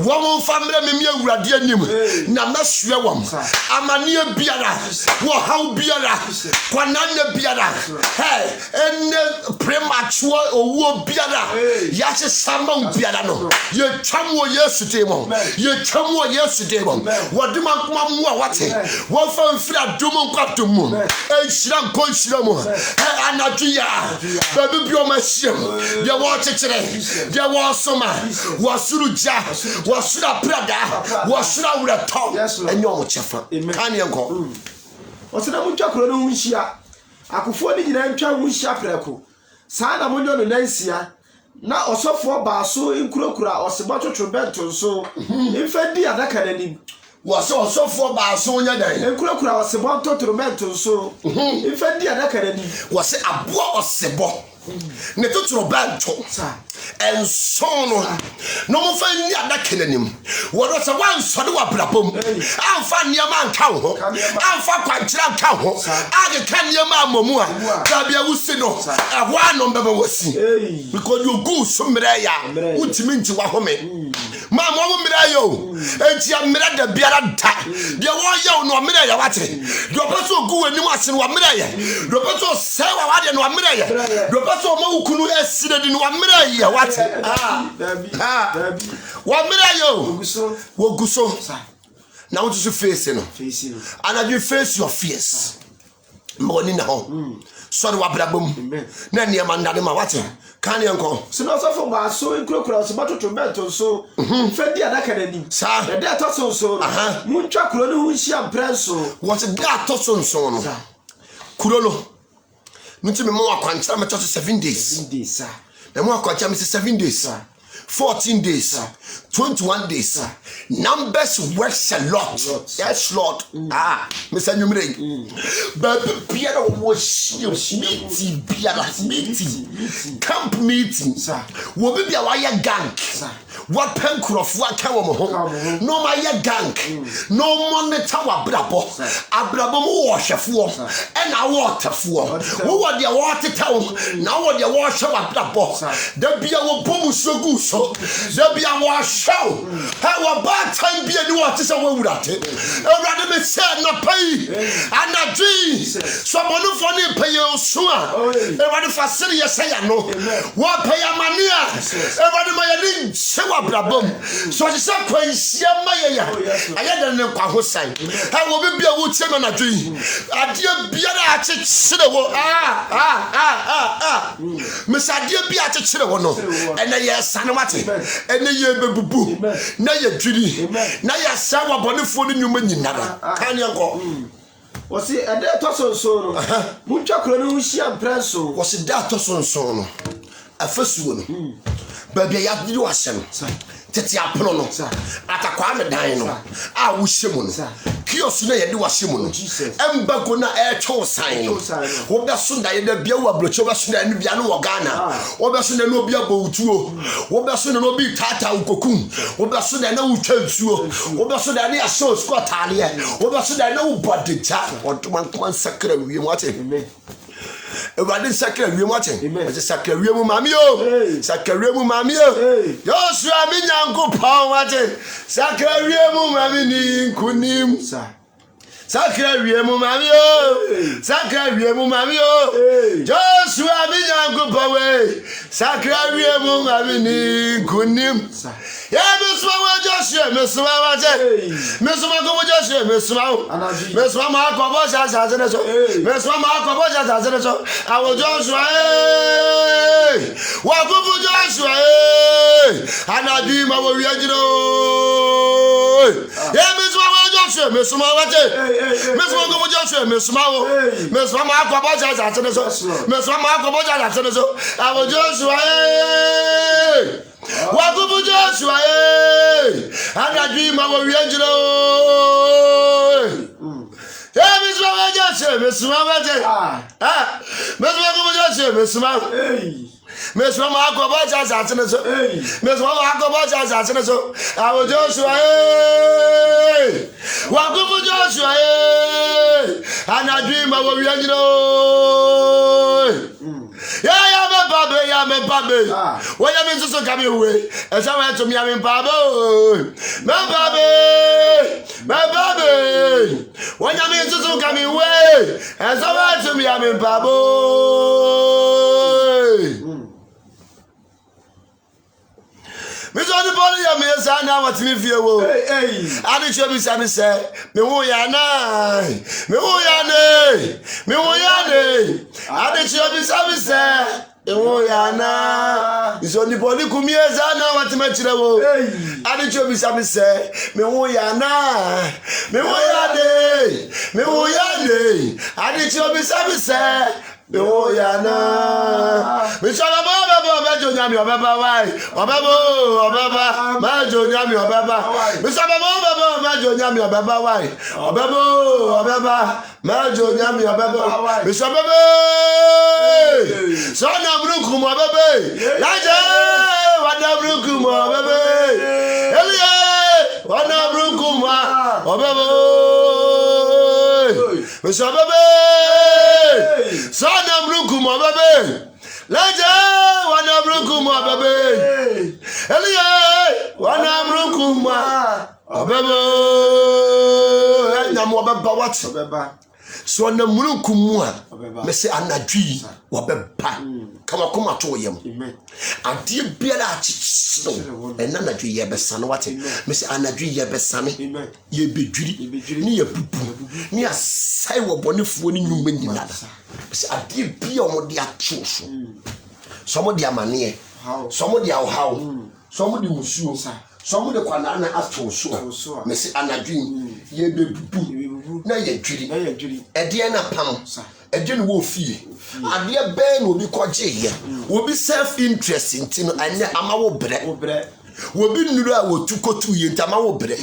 wo family me awurade anim na masua wam amane biara wo haw biara kwanana biara ene premature owo biara ya se sama biara no ye twam wo Yesu demo ye twam wo Yesu demo wode mankoma mu a wate wo fa mfiri adom nkwatom mu enhyira nkonhyira mu anadua baby bi o mahiem de wo chekere de wo soma wo suruja wo sura prada wo sura wurato enyo mo chefa kan yenko o se na mu twakoro no hunhia akofo ni nyina ntwa hunhia preko saa na mo nyo no nansia na osofo baaso nkurokura osebo twotwo bento so mfadi adaka nanim wasofo baaso nya dan nkurokura osebo twotwo bento so mfadi adaka nanim wase aboa osebo ne totoro bento ensono no mo fa ni adaka nanim wodo se wan sode wa brabom amfa niam anka ho amfa kwankyira anka ho age ka niam amomu a dabia wusi no ehwo anom beba wasi because you go so mreya utimi nti wa home ma mo mreya yo enti amre da biara da de wo ye no mreya wate do peso go anim ase no mreya do peso se wa wade no mreya do peso ma ukunu esire di no mreya wate wa mreya wo guso na what you face no and you face your fears money na ho so wa brabom na ne ma ndade ma wate kan yenko so no so for ba so nkurokura so batoto bento so fedi adaka nanim sa de to so mu ntwa kuro no hunhia prenso what that to so no kuro no nti me mo akwankyera me to 7 days sir me mo akwankyera me 7 days 14 days 21 days numbers works a lot yes Lord Mr. Numere but Pierre was meeting camp meeting wo be a gang what pen crop what ka wo ho no my gang no monitor abrabo mo wo hwefo e na waterfo wo de water town na wo de wo hwe abrabo da bia wo bomu sogu so da bia wo show how about time bia ni what say wo wurate ewrade me say na pay anadwi so bonu fo ni pay osu a ewrade fa sere ye say no wo pay amania ewrade ma ye ni sewa brabom so je say kwansia ma ye ya ayeda ne kwa ho sai ha wo be bia wo tie no nadwi ade bia na achechire wo me say ade bia achechire wo no ene ye sane wate ene ye bebubu na ye dwiri na ya sawa bonefo ni nyuma nyinara kan yanko wasi ade to so no mu twakoro no hunhia prenso wasi da to so no afasuo no ba bia ya di wasem tete apono no atakwa me dan no a wo hyemu no kiosu na ye di wasemu no embago na etwo san no wo be so da ye da bia wo abrocho be so da ne bia no wo Ghana wo be so na no bia bawutuo wo be so na no bi tata ukokun wo be so da na utwansuo wo be so da ne aso skotale wo be so da na wo bodeja otoman sakra wi mo ate Everybody sakra wi mo ate e sakra wi mu mami o sakra wi mu mami o yo su ami nyankopon wate sakra wi mu mami ni nkunim sakra wi mu mami o sakra wi mu mami o Joshua mi nyankopon we sakra wi mu mami ni nkunim ya meswa wa Joshua meswa wa je meswa ko Joshua meswa ma ko bo sa ne so meswa ma ko bo sa ne so awo Joshua wa ko bo Joshua anabi ma wo wi ajiro ya meswa wa Joshua meswa wa je meswa ko bo Joshua meswa ma ko bo sa ne so meswa ma ko bo sa ne so awo Joshua Wakubu Joshua anabi ma wo wianjiro meswa wa Joshua meswa wa je meswa ko Joshua meswa ma ko ba ja ne so meswa ma ko ba ja ne so awo Joshua Wakubu Joshua anabi ma wo wianjiro ya baba ya me pabe. When you mean to come away, and someone to me, I mean, Pabo, my baby. When you mean to come away, and someone to me, I mean, Pabo. Miss on the body of me, son, now what's me fear? I didn't show me some say, me who ya nay, me who ya nay, me who ya nay. I didn't show me some say, me who ya nay. It's on the body, come here, son, now what's me trouble. I didn't show me some say, me who ya nay, me who ya nay, me who ya nay. I didn't show me some say. Oh yana, we shall have a Jonyami or Baba, why? Or Baba, my Jonyami or Baba, we shall have a Jonyami or Baba, why? Or Baba, my Jonyami or Baba, we shall have a son of Rukum or Baba, Laja, what of Rukum or Baba, Elia, what of Rukum or Baba, we shall have a son of Rukuma, baby. Laja, one of Rukuma, baby. Elia, one of Rukuma, baby. I'm what? So on the Murukumwa, Messi Anadri, Wabeba, come to him. And dear Bella, and none of you, Yabessan, what Miss Anadri Yabessan, ye be dreamy, near Pupu, near Siwa Bonif winning you win another. I did be on the actual. Some of their money, some of their how, some of the Musu, some of the Quanana actual so, Miss Anadri, ye be Pupu. Na ye jiri Ediana pam Edian wo fie ade ben obi kwaje ye obi self interest ntino anya amawo bre obi nuru a wotukotu ye ntama wo bre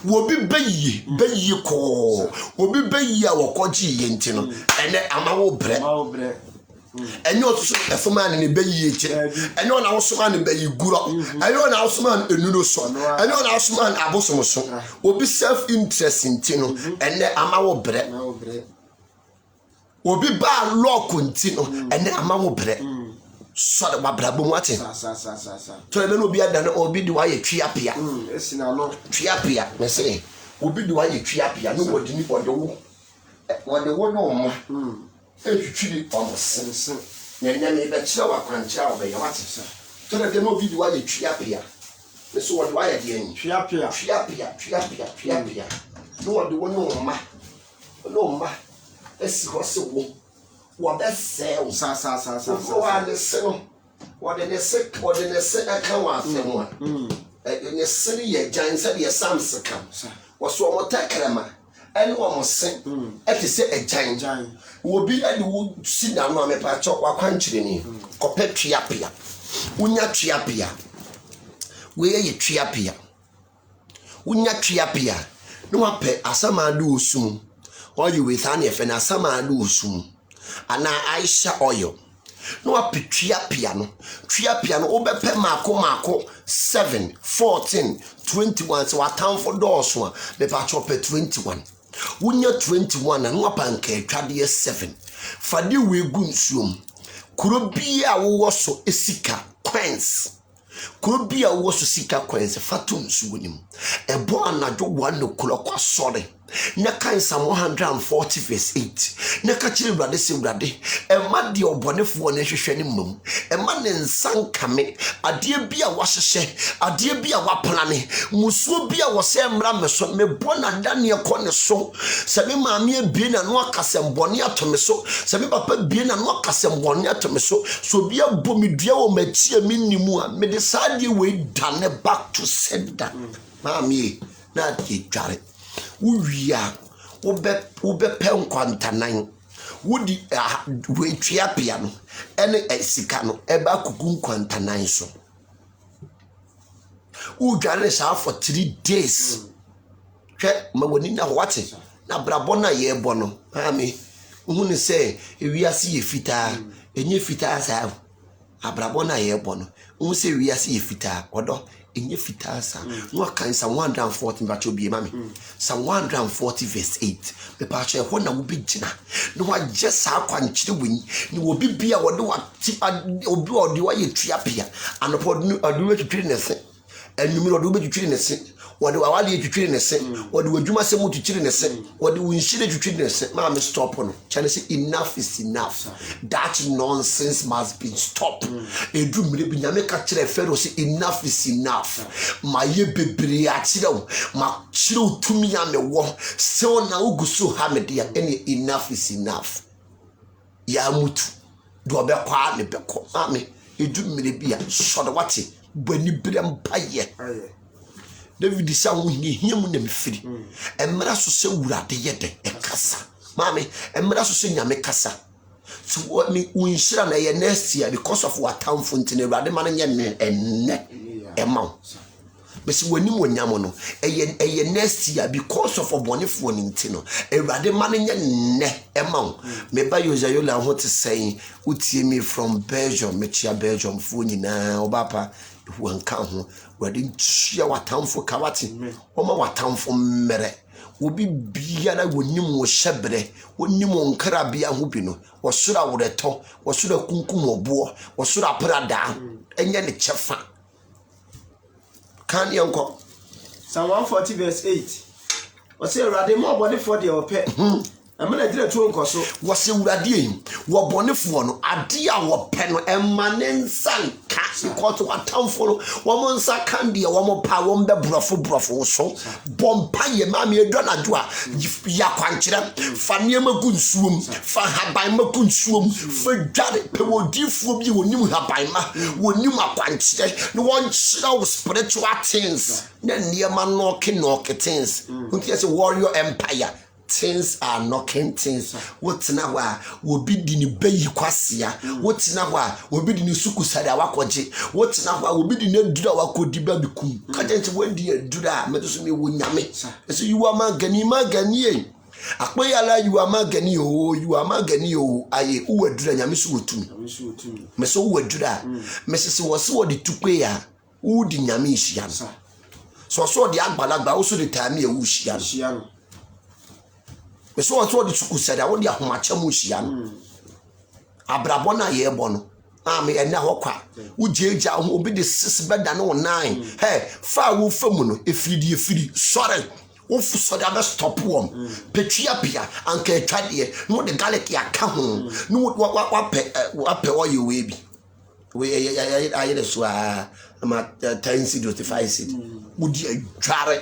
obi bayi ko obi bayi a wokwaje ye ntino ene amawo bre enyo otuso efoma ne bayi eche enyo na wosoma ne bayi guro enyo na wosoma enuro so enyo na wosoma abosom so obi self interest ntino ene amawo bre obi ba lock ntino ene amawo bre so de babrabo mu ate to ebe no obi adane obi di wa ye twiapia esina no twiapia me say obi di wa ye twiapia no wodi ni odewo no mo etwitwi omosense nyanyame be kire wa kwancha obeya wate to de no video wa ye twiapia me so wodi wa ye de en twiapia no wodi wo no ma esi ho se wo be se o sa wa le se no wodi ne se aka wa afemu a ne se ye jan se de sams kam wo so mo takrama ene wo mo se ete se ejan wo bi ade wo si na no amepa cho wa kwankyire ni kope twiapia unya twiapia we ye twiapia unya twiapia no wape asama adu osum oil with an efe na asama adu osum ana aisha oil no wape twiapia no obepe mako 7 14 21 so atam for doors one the patch up 21 Unya 21 and wapanke twade 7 fade we gu nsuom kuro bia wo so esika coins kuro bia wo so sika coins fatum nsuonim ebo anadwo 1 o'clock asore na kan Psalm 140 verse 8 na ka kire brade se brade ema de obonefo na hwehwe ne mam ema ne nsankame ade bia wahyehe ade bia waplane musuo bia wo se mra meso me bona dane ekone so se me maame abie na no akasem bone atome so se me papa bie na no akasem bone atome so bia bomi dua wo machie minnimu a me de sade we dane back to sender maame na de tware uwia ube penkwantanan wudi we twiapia no ene esika no eba kugu nkwantanan so udware sa for 3 days hwe mawoni na wate na brabo na ye bo no ami uhunu se ewiase ye fitaa enye fitaa sa abrabɔ na yɛ bɔ no wo se wiase yɛ fitaa ɔdɔ enye fitaa sa no kan Psalm 140 ba chobi ma me Psalm 140 verse 8 me pa che ho na wo bi gina no wa je sa kwankyere wani ni wo bi bia wo de wa ti obi odi wa ye tuapia anopo odi we twitwiri ne se enumiro odi we twitwiri ne se wode wawale twitwiri ne se wode wadwuma se mu twitwiri ne se wode wunhyire twitwiri ne se ma me stop no chane say enough is enough that nonsense must be stopped edu mire bi nyame ka kire Pharaoh say enough is enough ma ye bebre a kire wo ma kire utumi ya me wo se na uguso ha me dia enough is enough ya mutu do be kwa ne beko ame edu mire bi a so de wate bani bire mpaye David sa wo hia mu na mefiri emra so se wurade yede ekasa mami emra so se nyame kasa so what me unshira na ye next year because of what time fontin wurade man nye enne ema besi wanim wonyam no eye next year because of obonefo ninti no wurade man nye nne ema me ba yojayola ho te say utie me from Belgium me chia Belgium fo nyina obapa wanka ho wade ntia watamfo kawate oma watamfo mmere obi bia na wonim wo hyebre wonim nkara bia ho bi no wosura woreto wosura kunkum obo wosura prada enye ne chefa kan yanko Psalm 140 verse 8 wose urade mo obonefo de ope amana dire tu nkoso wose urade yi wo bonefo no ade a wo pe no emane nsanka because watamfo no wo nsa kan de wo pa wo be brofo so bompa ye ma me edo na jo a ya kwankyere fa niema gu nsuom fa haban ma gu nsuom fa dware pe wo difuo bi wonim haban ma wonim akwankyere no won kyerɛ spiritual things na niema no things unti say warrior empire things are knocking things wotina wa obi di ni bayi kwasia wotina wa obi di ni sukusade awakoje wotina wa obi di na dura wakodi ba bikum kaje nti wadi adura medoso me wonyame so you are magani akpayala you are magani o aye uwadura nyame so wotumi me so uwadura me sese wo se wo di tukwe ya udi nyame ihia so di agbalagba wo so di time ya wo hia so what the suku said I want the ahomacha mu hia no abrabɔ na ye bɔ no me ena hokwa ujeja ho obi de 6 beda no 9 fa wo famu no efiri sorry wo fu so da stop wom petria pia anka atwade no de garlic ya ka ho no wape oyo we bi we aye de so ama 10 cedi 35 cedi wudi adware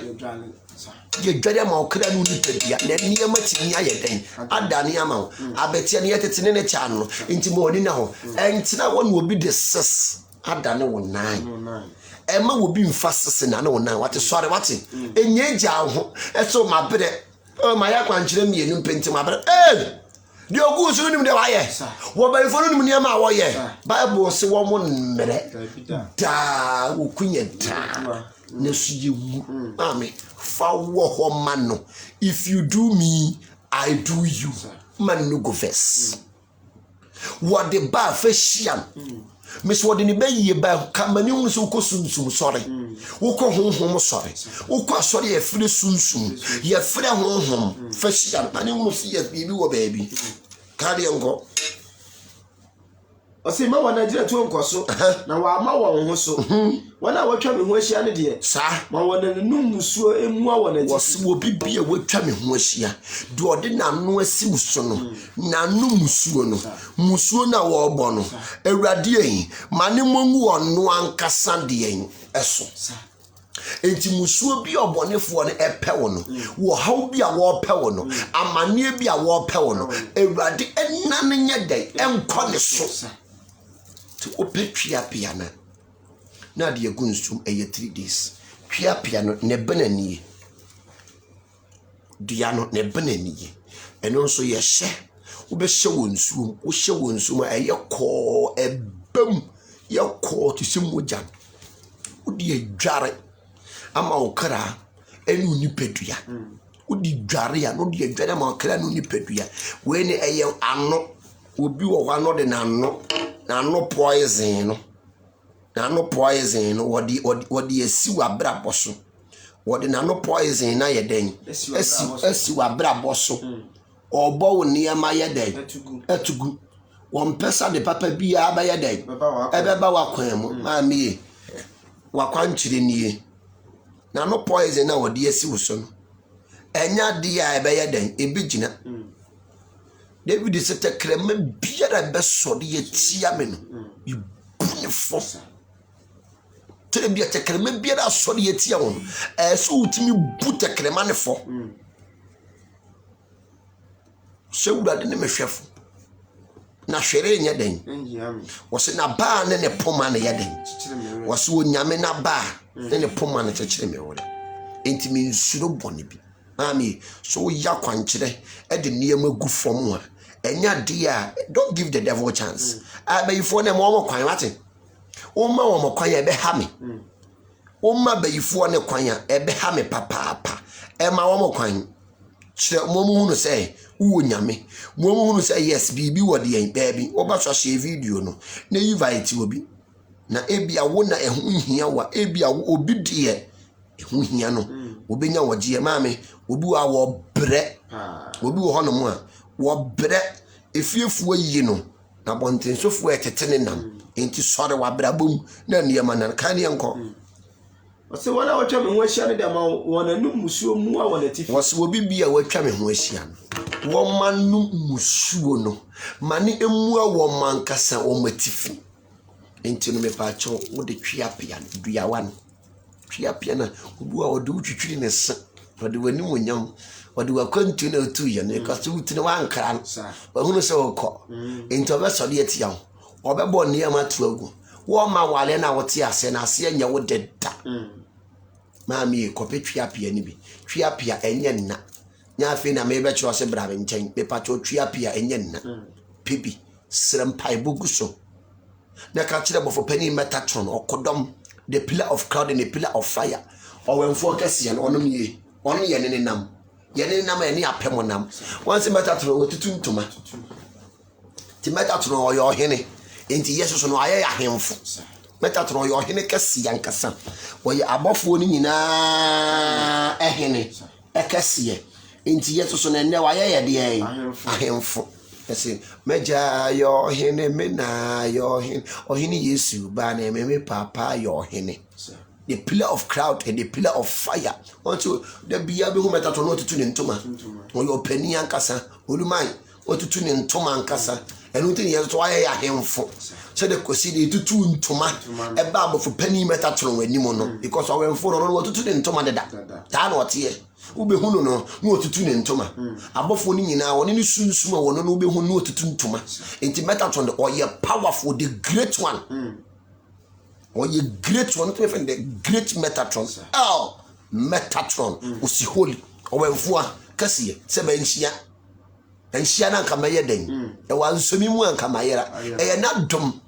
ye dware ma okra no ni pedia na niema timi ayeden adane ama abetia ne yetete ne cha no nti mo oni na ho entina won obi de 6 adane wo 9 ema wo bi mfa 6 na wo 9 wate sore wate enye gya ho eso ma bere ma ya kwankyere mienu mpenti ma bere di ogu so nim de waye wo ba ifo nim niema wo ye bible se wo mo mmere da wo kunye da nesu yewu amen fa wo ho mano if you do me I do you man no go first what the ba fashion miss what ni bayi ba kamani hu so ko sunsum sore wo ko honhom sore wo ko sore ye fire sunsum ye fire honhom fashion ani hu si ye bibi wo baby kade ngo Ose ma wana dire tu nkoso na wa ma wo ho so wana watwa me ho ahia ne de sa ma wana num musuo emu a wana wo se wo bibia watwa me ho ahia de ode na no asi muso no na no musuo na wo obo no awurade yin ma ne mongu ono ankasa de yin eso enti musuo bi obonefo no epewo no wo haw bi a wo pewo no amane bi a wo pewo no awurade enane nya dai enko ne so to opetwia piano na de agunsum 3 days twia piano ne banani diano ne banani eno so ye hye wo be hye wonsuum wo hye wonsuum eye ko ebam ye ko to simmoja wo de adware ama okra enu nipedua wo de dware ya no de adware ama okra no nipedua we ne eye ano obi wo hwa no de na no na no poison no wodi esi wabra boso wodi na no poison na ye den esi wabra boso obo wo niema ye den etugu won pesa de papa bia ba ye den ebeba wakwan mu maami wakwan chire nie na no poison na wodi esi wo so no enya dia ebe ye den ebi gina David se te kreme biara be so de ye tia me no ibunefo tere bia te kreme biara so de ye tia won so utimi bu te krema ne fo se wurade ne mehwefo na hwere nya den wo se na ba ne poma ne ye den wo se onyame na ba ne poma ne kyekere me wore entimi nsuro bone bi mami so ya kwankire e de niam agu fom a enya dia don't give the devil a chance abayifo ne mo kwan wate o ma wo kwan ya be ha me o ma bayifo ne kwan ya e be ha me papa e ma wo kwan kire mo mu hunu say wo nyame mo mu hunu say yes bibi wo de en baabi o ba so share video no na invite obi na ebia wo na ehu hia wa ebia wo obi de ehu hia no obenya wogie maame obi wa wo bre obi wo hono mu a wo bre efiefuo yi no na bontensofo etetene nam enti sore wa bra bom na niema nan kan ye nko ose wona watwa me ho ahia ne de ma wona num musuo mu a wona tifi wose obi bia watwa me ho ahia no wo manum musuo no mane emu a wo mankasa wo matifi enti no me pa cho wo de twia pia dua wan twia pia na obi wa wo de twitwiri ne se wo de wani monyam wadi wakwantu na otu ye ne ka so uti ne wankra wa hunu se okọ enti obeso de eti yawo obebo ne yama to agu wo ma wale na wote ase na ase anya wo dedda maami kopetwa pia ni bi twa pia enye nna nya afi na me be kiro se bra be nchen be pa cho twa pia enye nna pipi srempai bugu so na ka kire bofo pani metatron okodom the pillar of cloud and the pillar of fire owenfo kase no onom ye ne nam yene nam eni apem nam once metatron otutu ntoma ti metatron oyo hene enti yesus no aye ahemfo metatron oyo hene kase yankasa woye abofo ni nyina ehene ekase enti yesus no enne waye ye de ahemfo ese meja yo hene mena yo hene ohene yesu ba na meme papa yo hene the pillar of cloud and the pillar of fire until the bia be who metatron no tutu ne ntoma oyo pani ankasa oluman otutu ne ntoma ankasa enu tin yeso aye ahemfo so the kosi de tutu ntoma e ba abofo pani metatron wanim no because awenfo no otutu ne ntoma deda ta na ote ube hunu no otutu ne ntoma abofo ni nyina woni ni sunsuma wono no ube hunu otutu ntoma enti metatron the oye powerful the great one or you great one to defend the great Metatron. Oh, Metatron, usi holy, or when for Cassia, Sebensia, and Shiana Kamayeden, a one semimu and Kamayera, a not dumb,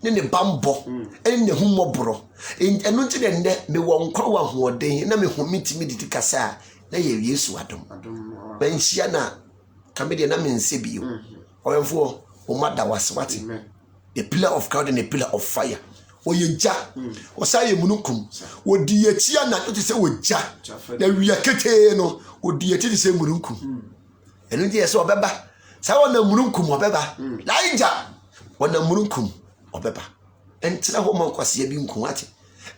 then the bambo, and the humobro, in a noted and me won't call one more day, and I mean who meet me to Cassa, they use Wadum. Ben Shiana, Comedian Amin Sibiu, or for Omada was swatting the pillar of cloud and the pillar of fire. Oyeja osaye munukum odi etia na to se oja na wiya kete no odi eti se munukum enu die se obeba sa wona munukum obeba laija wona munukum obeba entra ho man kwase bi nkum ate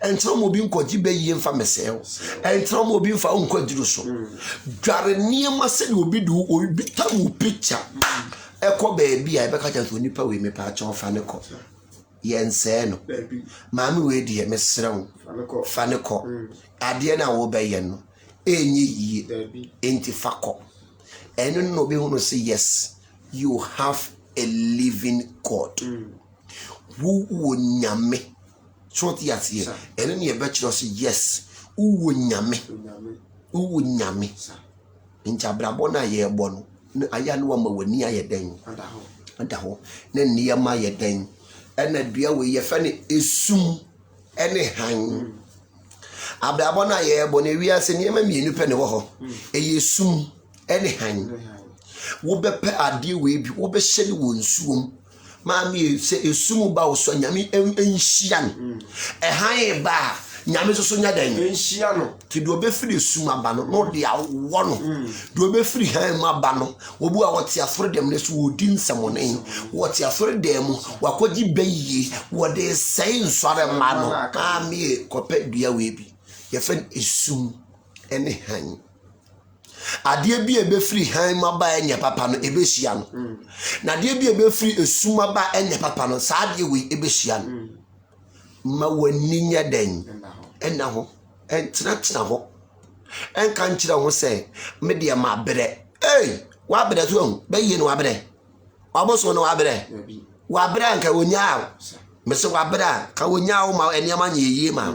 entra mo bi nkoji be yie mfa mesew entra mo bi mfa nkoji so dware niema se ni obi du obi tamu picture ekoba bia e be ka chanso nipa we me pa cha ofa ne ko yense no maami we die mesrew faneko ade na wo be ye no enyi yie enti fako eno no be hunu say yes you have a living God wo nyame so ti ase eno ne be kiro say yes wo nyame ncha brabo na ye ebo no aya no ma wani aye den anda ho na niema ye den ena dua we ye fa ne esum ene han abrabo na ye ebo ne wiase niema mienu pe ne wo ho esum ene han wo be pe ade we bi wo be hye ne wonsuom maami se esum ba wo so nyame enhia no ɛhan ba nyame so nya dan enhia no ti do be firi esum aba no no de awo no do be firi han ma ba no obu a wote aforo dem ne so wodi nsamone wote aforo dem wakogi bayi wode sei nsore ma no maami kope dua we bi ye fen esum ene han adie bi ebe free han maba enye papa no ebe hia no na adie bi ebe free esum maba enye papa no sa adie we ebe hia no ma wani nya den ena ho entina ho enka nkyira ho se me de ma bere wa bere to be yi no wa bere oboso no wa bere anka wonya me se wa bere ka wonya ma eniama nya yie ma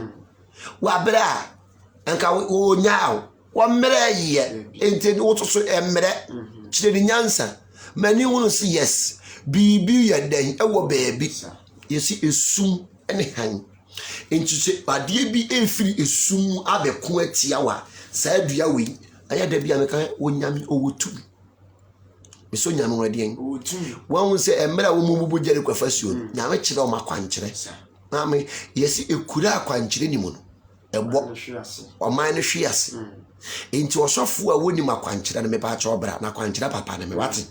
wa bere anka wonya wa mere ye enti wo to so emere kire ni nyansa mani hunu si yes bibi ya den ewo baabi yesi esum ene han enti se adie bi efiri esum abeko atia wa sa adua we aya da bia meka wonyame owotu meso nyame wadien owotu wan se emere wo mububu jeri kwafasuo nyame kire o makwankire na me yesi ekura akwankire ni mu no ebo oman no hwiase enti osofo a woni makwankyira ne mepa cha obra na kwankyira papa ne me wate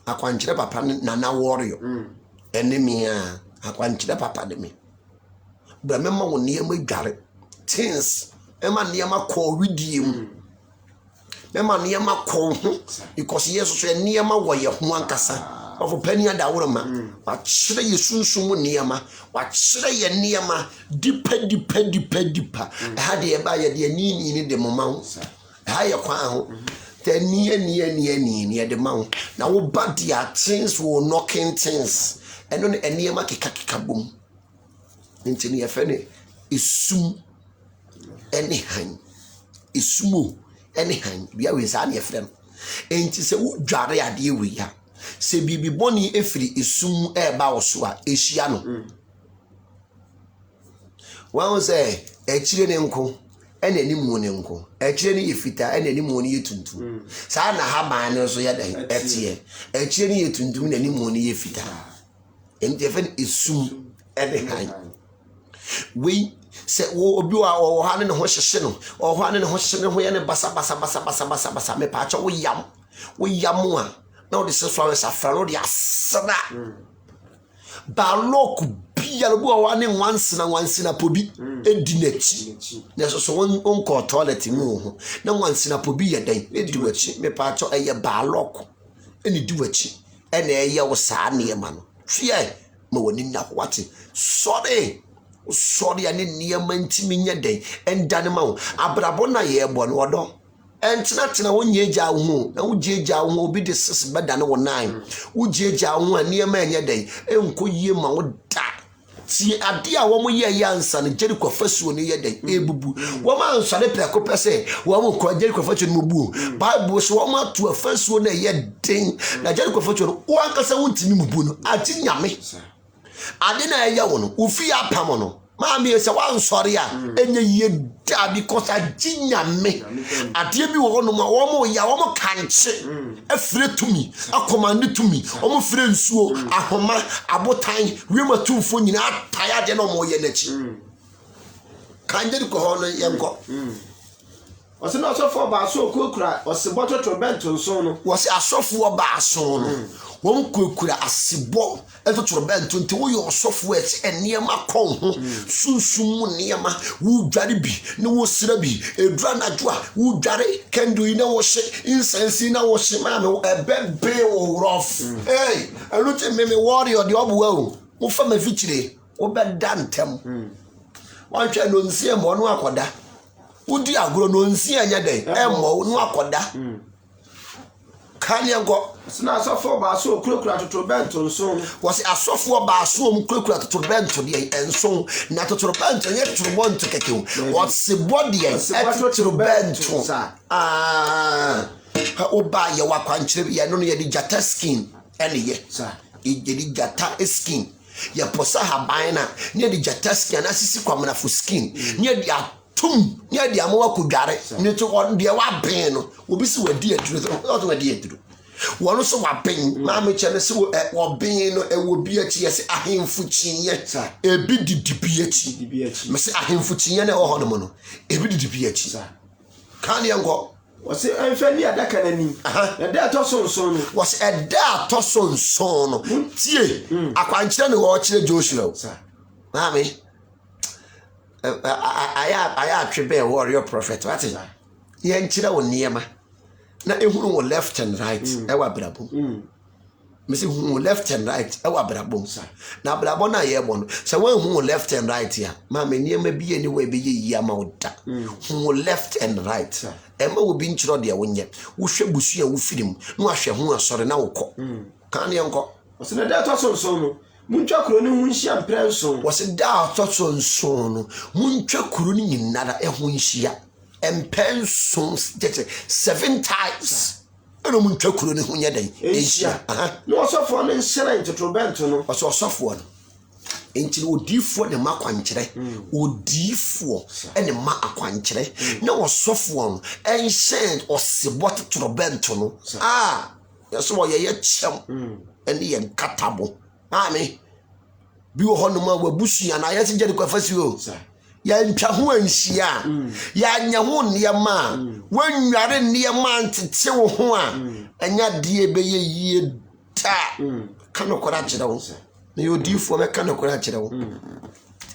akwankyira papa na na warrior enemy a akwankyira papa de me bra mema wo ne ma dware things ema ne ma ko widiem mema ne ma ko ho because yesu so ne ma wo ye ho ankasa of penny da worma wa kyere yesunsun ne ma wa kyere ye ne ma dipa ha de ba ye de ni de moma ha ye kwa ho te ni de ma na wo ba dia things wo knocking things eno ne ene ma keka bom nti ne ye fe ne esum ene han esumo ene han bia we sa ne ye fe no enti se wo dware ade we ya se bibi boni efiri esum eba oso a ehia no wan se echire ne nko ena animu ne nko echire ne yefita ena animu ne yetuntum sa na ha ban ne so ya da etie echire ne yetuntum na animu ne yefita enti efe esum ene han we se wo obi wa ha ne ho hyehye no o ho ne ho hyehye ne ho ye ne basa me pa cha wo yam a now this is flowers afro the asana balok bia lo bo wa ne once na pobi edi nachi na so on ko toilet mu ho na once na pobi ye dan edi wachi me pa cho eye balok eni di wachi ena eye wo saa ne ma no hwe ma woni na wate sorry ani ne ma ntimi nya dan enda ne ma wo abrabo na ye bo no odo entina wonye gya wo na wogye gya wo obi de sis beda ne wo nan wogye gya wo ani ma enye dan enko yie ma wo da ti ade a wo mo ye yansa ne jeri kwafasuo ne ye dan ebubu wo ma nso ne preko pese wo mo ko jeri kwafasuo ne mubu bible so wo ma to afasuo na ye den na jeri kwafasuo no wo ankasa wontimi mubu no ati nyame ade na ye wo no ofi apam no maami se wan sori a enye ye da because ajinyame ade bi wo no ma wo mo ya wo mo kanche afire tumi akomande tumi wo mo fire nsuo ahoma abotan wiema tumfo nyina ataya de no mo ye nachi kanje ko ho no ye nko wose na asofo ba so okura wose bototo bento nso no wose asofo ba so no won kokura asibọ etotoro bento nti wo yo sofo eti eniema kon ho sunsumu niema wo dware bi ne wo sira bi edura na joa wo dware kendo ina wo hye insensi na wo hye ma me ebebe wo rough aluche meme warrior de obuwa o wo fa ma fichire wo be dantem wan hwe no nsie mo no akoda wo di agoro no nsie anya den emo no akoda kanyango sina asofo ba so okura totoro bento nso wose asofo ba so okura totoro bento de enso na totoro bento nye totoro bonto keke wose body totoro bento oba ye wakwankyere ye no ye di jata skin ene ye ye di jata skin ye posa haban na ne di jata skin na sisi kwamna fo skin ne di tum ne di amawa kudware ne to de wa ben no obi si wadi aduro o to wadi aduro One so wapen, Mammy Chenesi or being a would be a yes, a him footing yet, a bit DPH, Miss Ahim Futian or Honomono, a bit DPH. Can you go? Was it unfairly at that kind of name? That also son was a dare tosson son. Tea, I can't tell you what Joshua, sir. Mammy, I actually be a warrior prophet. What is that? Young children near me. Now, who left and right, our brabo. Missy who left and right, our brabo, sir. Now, Brabona, ye one. So, one who left and right here, Mammy, near may be anyway be ye amount. Who left and right, sir. Emma will be in Chirodia when yet. Who shall bush you with him? No, I shall who are sorry now. Can you uncle? Was it that also so? Munchakuni Munshian Prenson was a doubt also son. Munchakuni in nada a Munshia. And pensions 7 times. I don't want to call it when you're there. No, so for an insurance to Trobento, or so soft one. Into D4 the Maquantre, or D4 and the Maquantre. No, soft one, and sent or Sibot Trobento. Ah, that's why you're chum and the catable. Mammy, be a honor were bushy and I had to get a confessio, sir. Yan Chahuan Shia, Yan Yahun near man, when you are near man to tell one, and yet dear be ye ta cannot correct it all. You do for a cannot correct it all.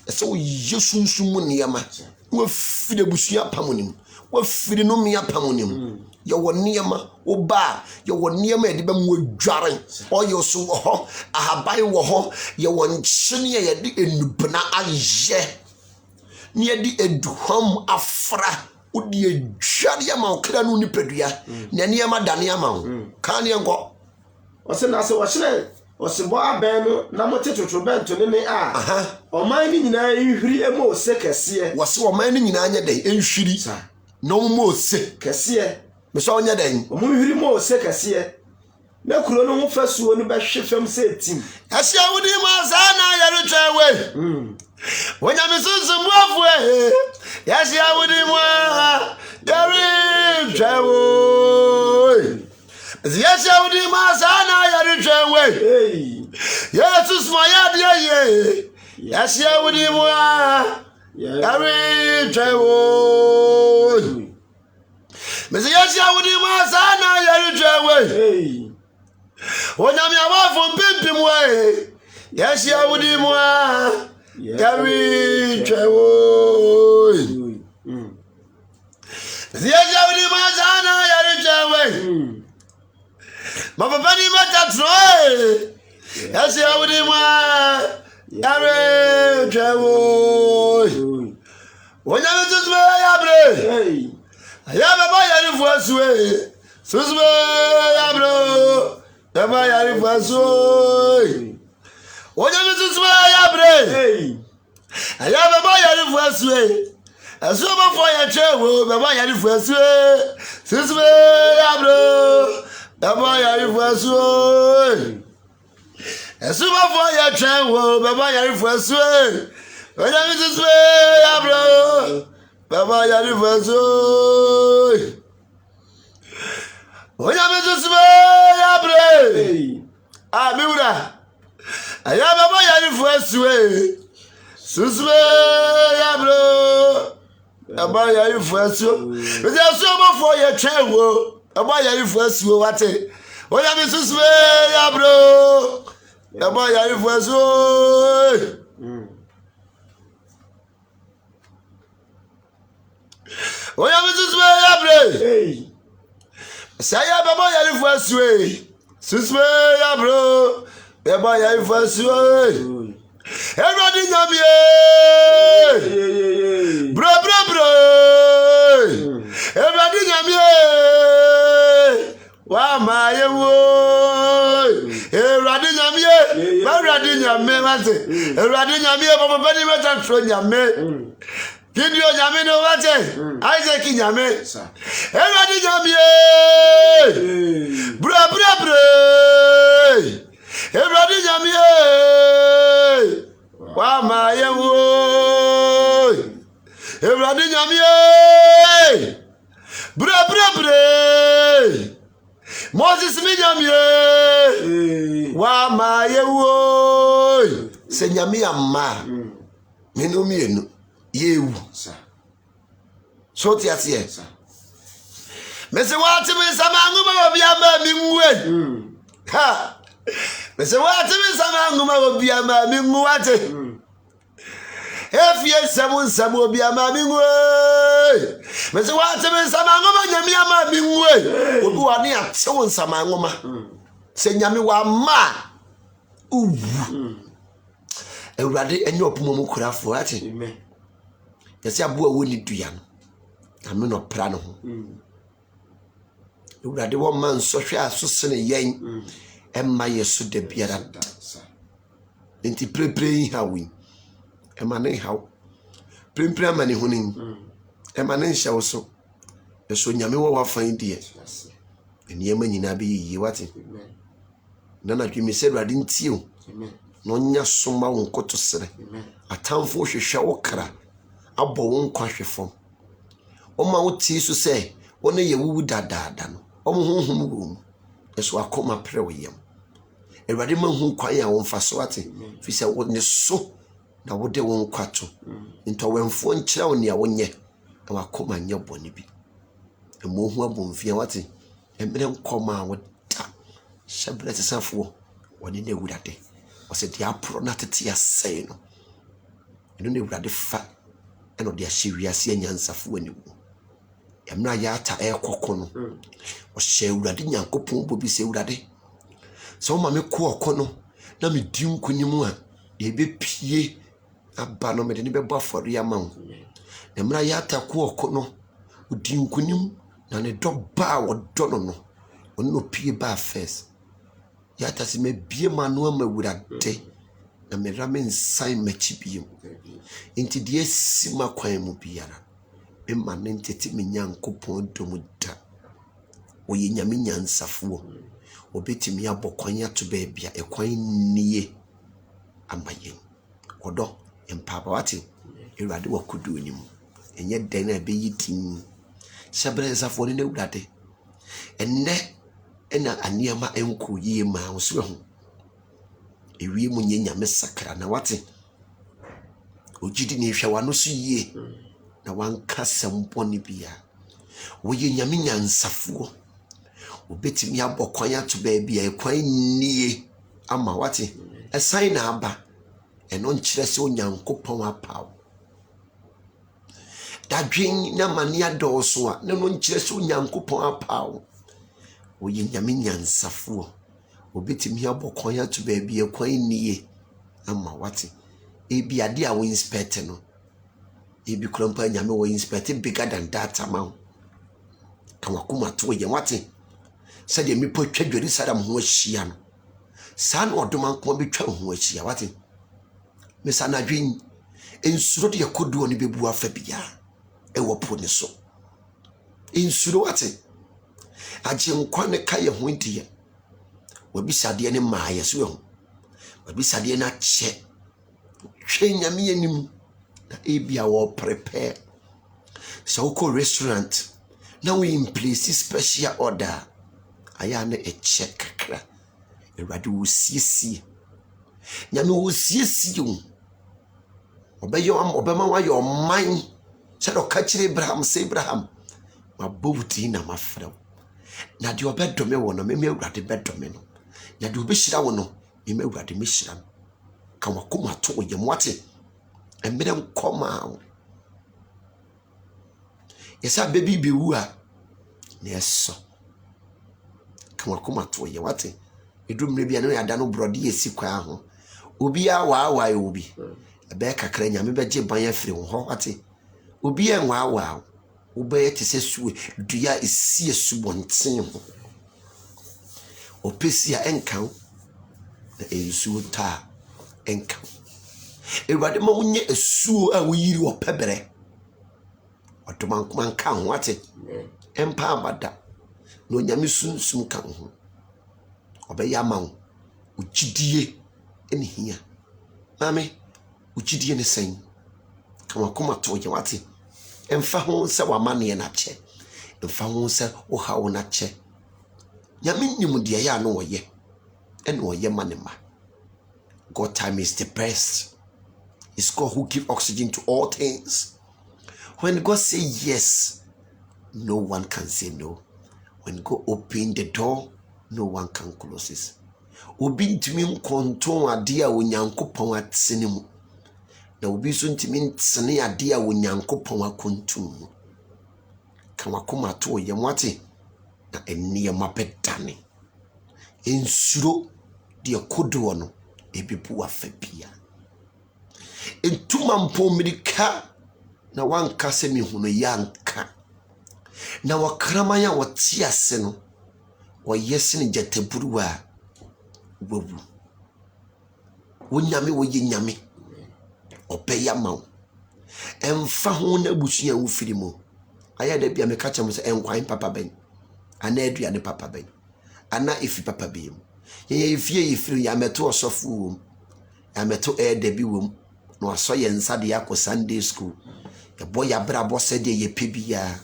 So you soon soon near match. We'll feed a bushia pamonim, we'll feed no mere pamonim. You were near ma, or bar, you were near me, the bam would jarring, or your so, I have by war, you want senior in Bana Aje. Near the Eduham Afra, would be a Jadiama Clan Nipedia, Naniama Daniama. Can you go? What's an answer? What's it? What's a boy band? Namote to Trobento, Nene ah. Or mining in a free a more sick as here. Was so mining in Anya day, and she, no more sick as here. Miss Onya day, moving more sick as here. No chrono first one by Shifam said, Tim. As you would him as I away. When I'm some way, yes, I would him. There is travel. Yes, I would him as I way. Yes, it's my idea. Yes, I would him. There is travel. Yes, I would him as I way. When I'm your wife from Pimpim way. Yes, I would him. Gary Trawoy. The Ajawdi Mazana Yarijaway. Mama Penny Matatroy. Yes, I would him. Gary Trawoy. When I was just my abre, I have a buyer first way. Susme Abro, the buyer first way. When I was just my abre, I have a buyer first way. A super for your travel, the buyer first way. Susme Abro, the buyer first way. A super for your travel, the buyer first way. When I was just my abre, Baba Yarifaso. When I was a small Abura, I am a Yarifaso. Susme Yabro, Baba Yarifaso. But there's so much for your travel. Baba Yarifaso, what it? When I was a small Yabro, Baba Yarifaso. When I was this way, say, I am a first way. Susme, bro, the boy, I first way. Everybody, bro, everybody, wow, my boy, everybody, everybody, Did you Yame no what? Isaac Yame. Everybody Yame. Bra. Everybody Yame. Wa ma yewo. Everybody Yame. Bra. Moses mi Yame. ama yewo se nyame ama menu mienu yewu so ti ase mese wati me sama nguma obi ama mi nwe ha mese wati me sama nguma obi ama mi nwe ate efie samu obi ama mi nwe mese wati me sama nguma nyame ama mi nwe obi wa ne ate won sama nguma se nyame wa ma uwu ewurade enye opomo mu kurafo ate amen yesi aboa woni dua no ame no pra no ho ewurade wo man sohwe asosene yen emma yeso de biara enti prepare hawi emma ne haw prepare mane honin emma ne hyawo so eso nyame wo wafan die eniyema nyina be yiyi wate nana dwemi se ewurade ntio no nya soma won kotosere atamfo hwehwe wo kra abo won kwahwefo oma wo ti so se wona ye wuwu dadaada no omo honhom wo eso akoma pre wo yam ewurade ma hu kwan ya won fa so ate fi se wo ne so na wo de won kwato nto wenfo nkyira wo ne wonye na wakoma nya bone bi emo hu abomfia wate emre nkoma wo ta shabrete safo woni ne ewurade wose dia pro na tete asai no eno ne ewurade fa eno dia hyewiase anyansafo ani wo emra ya ata ekoko no o hye ewurade nyankopon bobi se ewurade so ma me ko okono na me di nkunim a de be pie aba no me de ne be bafori ya ma wo emra ya ata ko okono o di nkunim na ne do ba wo do no no pie ba first ya ata se me bie ma no ma ewurade na me rame nsan machi biem enti de asima kwan mu biara emma ne ntete me nyankopon domu da oye nyame nyansafo obetimi abokwan ato baabia ekwan niye amayen odo empaba wate ewurade wakudu onim enye den na be yitin shabre safo ne ewurade enne ena aniama enko yie ma wo so ho ewie mu nye nyame sakra na wate ogidi ne hwa no so yie na wanka semponi bia woye nyame nyansafo obetimi abokwan ato baabia ekwan niye ama wate esan na aba eno nkyere se onyankopon apaw dadwen na mania dooso a no nkyere se onyankopon apaw woye nyame nyansafo obetimi abokwan ato baabia ekwan niye ama wate ebi ade a wo inspect no ebi krampa nyame wo inspect bigger than that amount kamakuma to ye wate said me po twadwari sadam ho ahia no san odoma nko be twa ho ahia wate me sana dwen ensuro de yakoduo ne bebu afa bia e wo po ne so ensuro wate agye nkwa ne ka ye ho ndiye wabisade ne maaye so ho wabisade na che hwe nyame anim na ebia wo prepare so ko restaurant na we in place special order aya na e check kakra ewurade wo siesie nyame wo siesie wo obema wa yo man se do ka kire Abraham se Abraham ma bowuti na mafrew na de obedome wo no me ewurade bedome no na de obehira wo no me ewurade mehira no ka wakoma to wo yemwate emere nkoma yesa baby be wu a na eso ka wakoma to ye wate edumre bia no yada no brode yesi kwa ho obi a wa obi ebe kakra nyame beje ban afiri ho wate obi enwa obe tese suwe dua esi esubonten ho opesia enkan na ensuo ta enkan ewurade ma wonye esuo a woyiri opebere otomankoma nka ho wate empa abada no nyame sunsum kan ho obeya ma wo ugidie ene hia mame ugidie ne sen kama koma to je wate emfa ho se wamane na che emfa ho se wo ha wo na che nyame nyim de ya no woye and Oyemanema. God time is the best. It's God who gives oxygen to all things. When God says yes, no one can say no. When God opens the door, no one can close it. Obi ntimi nkonton ade a onyankopon atene mu. Na obi so ntimi ntene ade a onyankopon akontum mu. Ka wakoma to ye mwate na eniye mapetane. Ensuro de kodo no ebibu afabia. Entuma mpomirika na wanka se mihunu yanka. Na wakrama ya wati ase no wayese ne jateburu a wawu. Wonyame woye nyame opeya mawo. Emfa ho na busua wo firi mu. Aya da bia me ka chem se enkwan papa ben. Ana aduane papa ben. Ana ifi papa biem. Ye ifie ifiri ya meto osofu wom. Ya meto dabi wom. No aso ye nsa de yakọ Sunday school. Ye boy ya brabo se de ye pebia.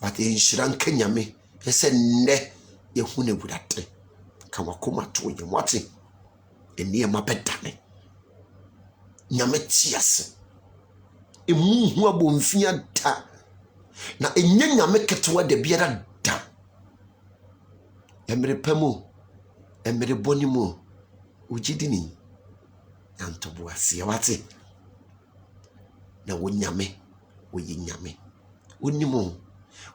But inshira nka nyame. Ye se nne ye hu ne budate. Ka wakoma to ye mwate. Eniye mapetane. Nyame tiase. Emu hu abomfia da. Na enye nyame ketewa de biara da. Emre pemo. Emre bonimo. Ujidini. Antobo asie wate. Na wonyame. Woye nyame.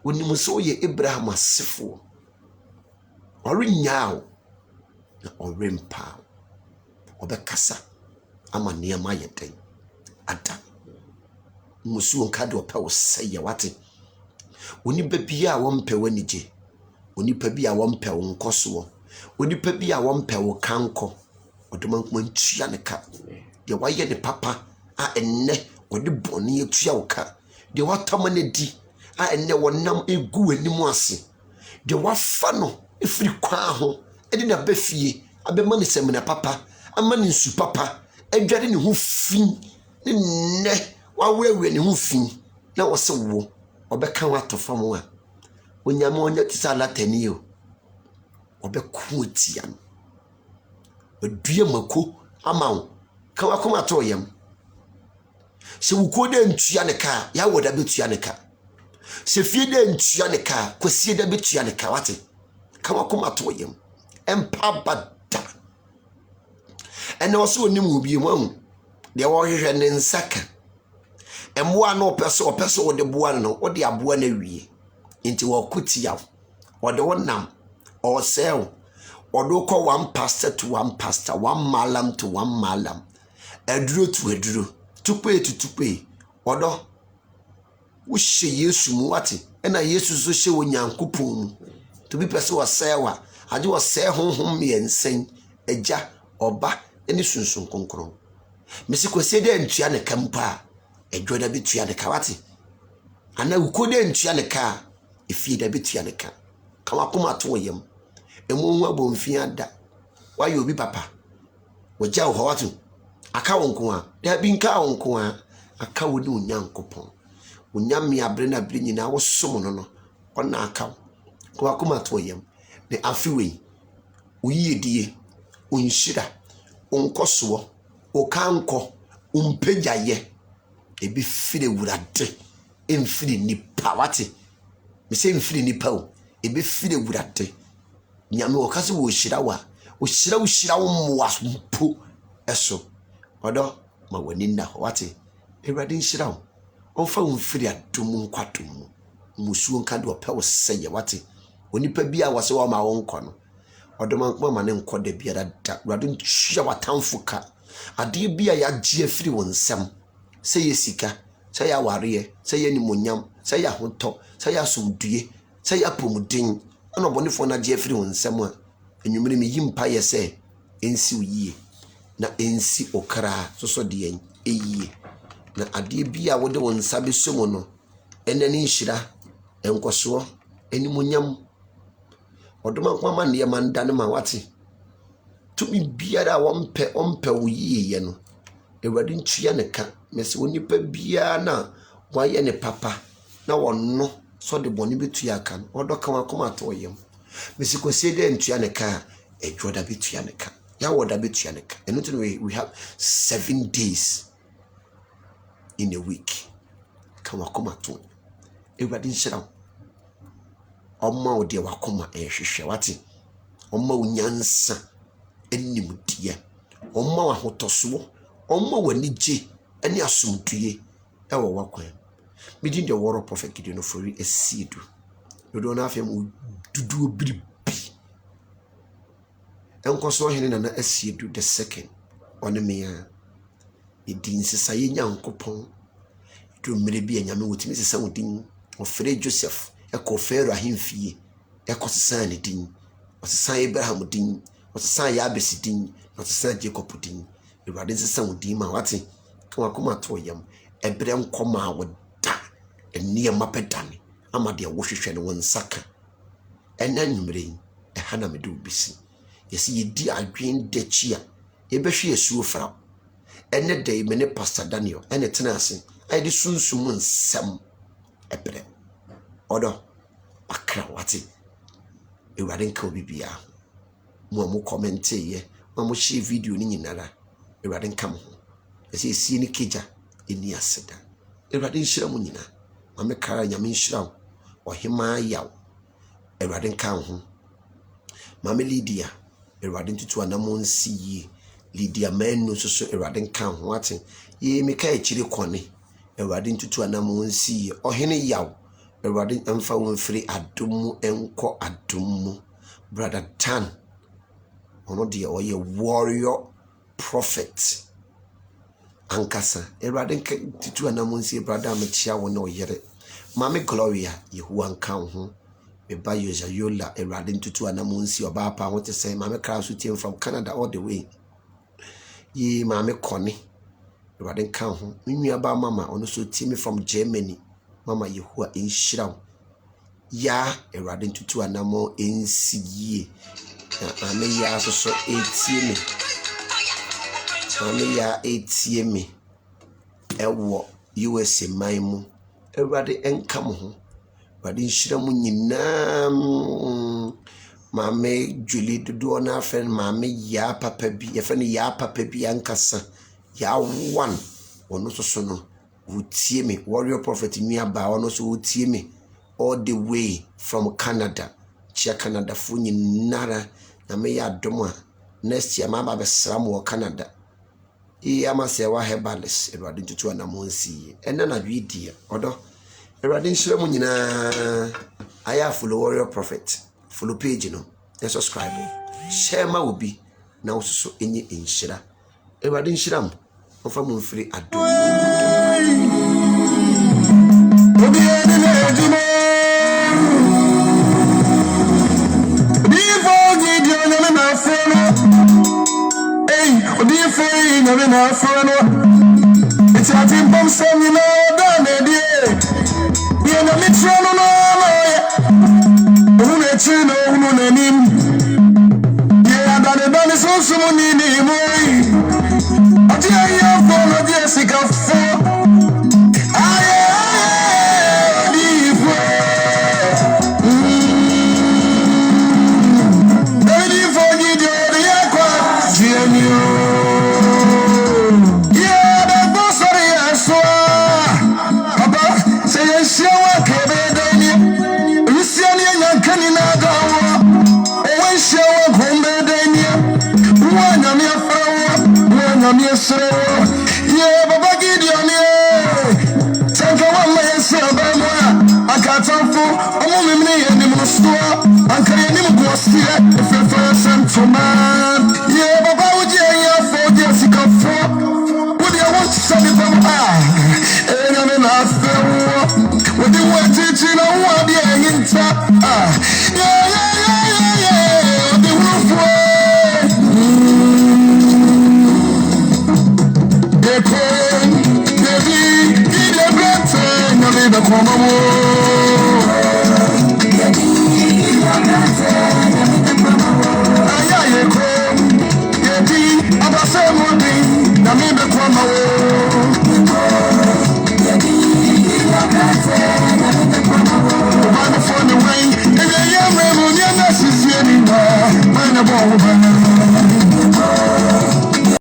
Wonimu so ye Abraham asefo. Ori nyao. Na ori mpa. Obekasa. Ama niyama yeten. Ada. Musu onkade opa wo seye wate. Onipa bia wompe wanije. Onipa bia wompe wo nkoso. Onipa bia wompe wo kanko. Odomankuma ntua ne ka. De waye ne papa a enne wode boni etua wo ka. De watama ne di a enne wonam egu animu ase. De wafa no efiri kwa ho. Ede na bafie abema ne semena papa. Ama ne nsu papa. Adware ne ho fin. Ne wawewe ne ho fin. Na wose wo. Obeka wato fam a. Onyame onya tisa latani o. Obeku atia no. Odue mako ama wo. Ka wakoma to yam. Se wuko de ntua ne ka, ya woda betua ne ka. Se fie de ntua ne ka, kwasie de betua ne ka wate. Ka wakoma to yam. Empa bada. Ene oso onimu bi mu ahu. De wo hwehwe ne nsaka. Emboa no opeso wo de boa no, wo de aboa na wie. Nti wo kutia. Wo de wonam. O sell. Odo ko one pastor to one pastor, one malam to one malam. Eduro to eduro. Tupe to tupe. Odo wo hye Yesu mu wate. Ena Yesu so hye wo Nyankopon mu. To bi pese wo sewa. Ade wo se honhom yensen. Eja oba eni sunsun konkron. Mesi kwese de ntua ne kampa. Edwo da betua ne ka wate. Ana ukode ntua ne ka. Efie da betua ne ka. Ka wakoma to yam. Emu hu abomfia da. Waye obi papa. Wogya wo hawatu. Aka wonko a. Da bi nka wonko a. Aka wo ni Nyankopon. Onyame abre na bre nyina wo som no no. Ona aka wo. Ka wakoma to yam. Ne afiwe. Uyiyedie. Unshira. Onkoso. Okanko. Umpejaye. Ebi fire wurade. Emfire nipa wate. Me se emfire nipa o. Ebi fire wurade. Nyame okase wo hira wa. O hira wo mwa mpo eso. Odo ma wani na wate. Ewrade hira wo. Onfa wo mfiri adom nkwadom. Musuo nka de opa wo seye wate. Onipa bia wase wo ma wo nko no. Odo ma ne nko de bia da. Ewrade ntwa watamfuka. Ade bia ya gye afiri wo nsam. Seye sika, seye aware, seye nimonyam, seye hoto, seye asomdue, seye apomuden. Ana bonifo na gye afiri wo nsam a. Enwumere me yimpa ye se ensi uyie. Na ensi okra soso de en eyie. Na ade bia wode wo nsa besomo no. Enani nhira, enkoso, enimonyam. Odoma kwama ne yamanda ma wate. Tumi biara ompe uyie ye no. Ewrade ntua ne ka. Mesi onipa bia na waye ne papa na wonno so de boni betua ka no odo ka wakoma to yem mesi kwese de ntua ne ka edwo da betua ne ka Ya woda betuanek. And not we have 7 days in a week. Come to everybody nhyira. Oma wo de wakoma ehwehwe wate. Oma unyansa enimdie. Oma wa hotoso. Oma wanigye ene asomdue ewo wakwan. Midin the war prophet Gideon Ofori esiedu. Dodo na afem dudu obiri. Enkoso hene na asiedu the second on me a edin sesa ye nyankopon do mmere bi anyame wotimi sesa wodin ofere Joseph ekofero ahemfie ekosesa ne din osesa Abraham din osesa Yabes din osesa Jacob din ewade sesa wodin ma wate kama to yam ebre nkoma woda enie mapedane amade wohwehwe ne wonsaka enanumre ehana me do bisi yesi yedi adwen dachia yebehwe yesuo fra ene dey me ne Pastor Daniel ene tena ase ayde sunsum nsem ebre odo akra wate ewade nka obibia mo comment ye mo share video ni nyinara ewade nka mo yesi esi ni keja eni aseda ewade nhyira mo nyina mame kara nyame nhyira ohima yaw ewade nka ho mame Lydia Erwadin tutu anamonsi yi Lydia menu so erwadin kan ho ate ye meka echire kone erwadin tutu anamonsi yi ohene yaw erwadin amfa wonfiri adumu enko adumu brother Tan ono de oye warrior prophet ankasa erwadin tutu anamonsi brother amechia wona oyere mame Gloria Yehuwa kan ho Eba Yola Erwadin tutu anamonsi oba pa ho te say mame kra so team from Canada all the way. Ye mame Connie Erwadin kan ho nwa ba mama ono so team from Germany mama Yehuwa enhyira ya Erwadin tutu anamo ensiye ame ya so etie me ame ya etie me ewo USA maimu Erwadin enkam ho Badi nhyira mu nyina mame Julie dodo na afen mame ya papa bi yefene ya papa bi ankasa ya one ono so no wotie me warrior prophet nua ba ono so wotie me all the way from Canada chia Canada fu nyinara na me ya dom next year ma ba besram wo Canada ama se wa herbalists Erwadin tutu anamonsi ena na dwidi odo Erwadin nhyira mu nyina aya follow warrior prophet follow page no and subscribe share ma obi na wososo enye enhyira Erwadin nhyira mu ofa mu mfiri ado obi ene na edimo bifo Gideon na afono obi foi na afono it's a team bomb semi no da na die na mitrano no unu echino unu nenim ye adane so sumuni ni moi ati ayo folo die sikafo aye difo difo Gideon yakwa jienyo ye da bosori aswa papa say shewa kebedani Luciani nyankani na dawo o shewa gombedani wana mi afrawo wana mi esrewo ye baba Gideon ye tanka wama yesi abamo akatamfo omo memne ye ni musto anka ye ni mugosire efefa sentoma ye baba uje ya fo de sikafo wodi ya want sabi baba ena me na afrawo wodi wati na wadi ayinta the roof they came baby in the breath na me the komo aya ye kom baby abase modi na me the komo One for the way, and I am a million, that's his name. I'm a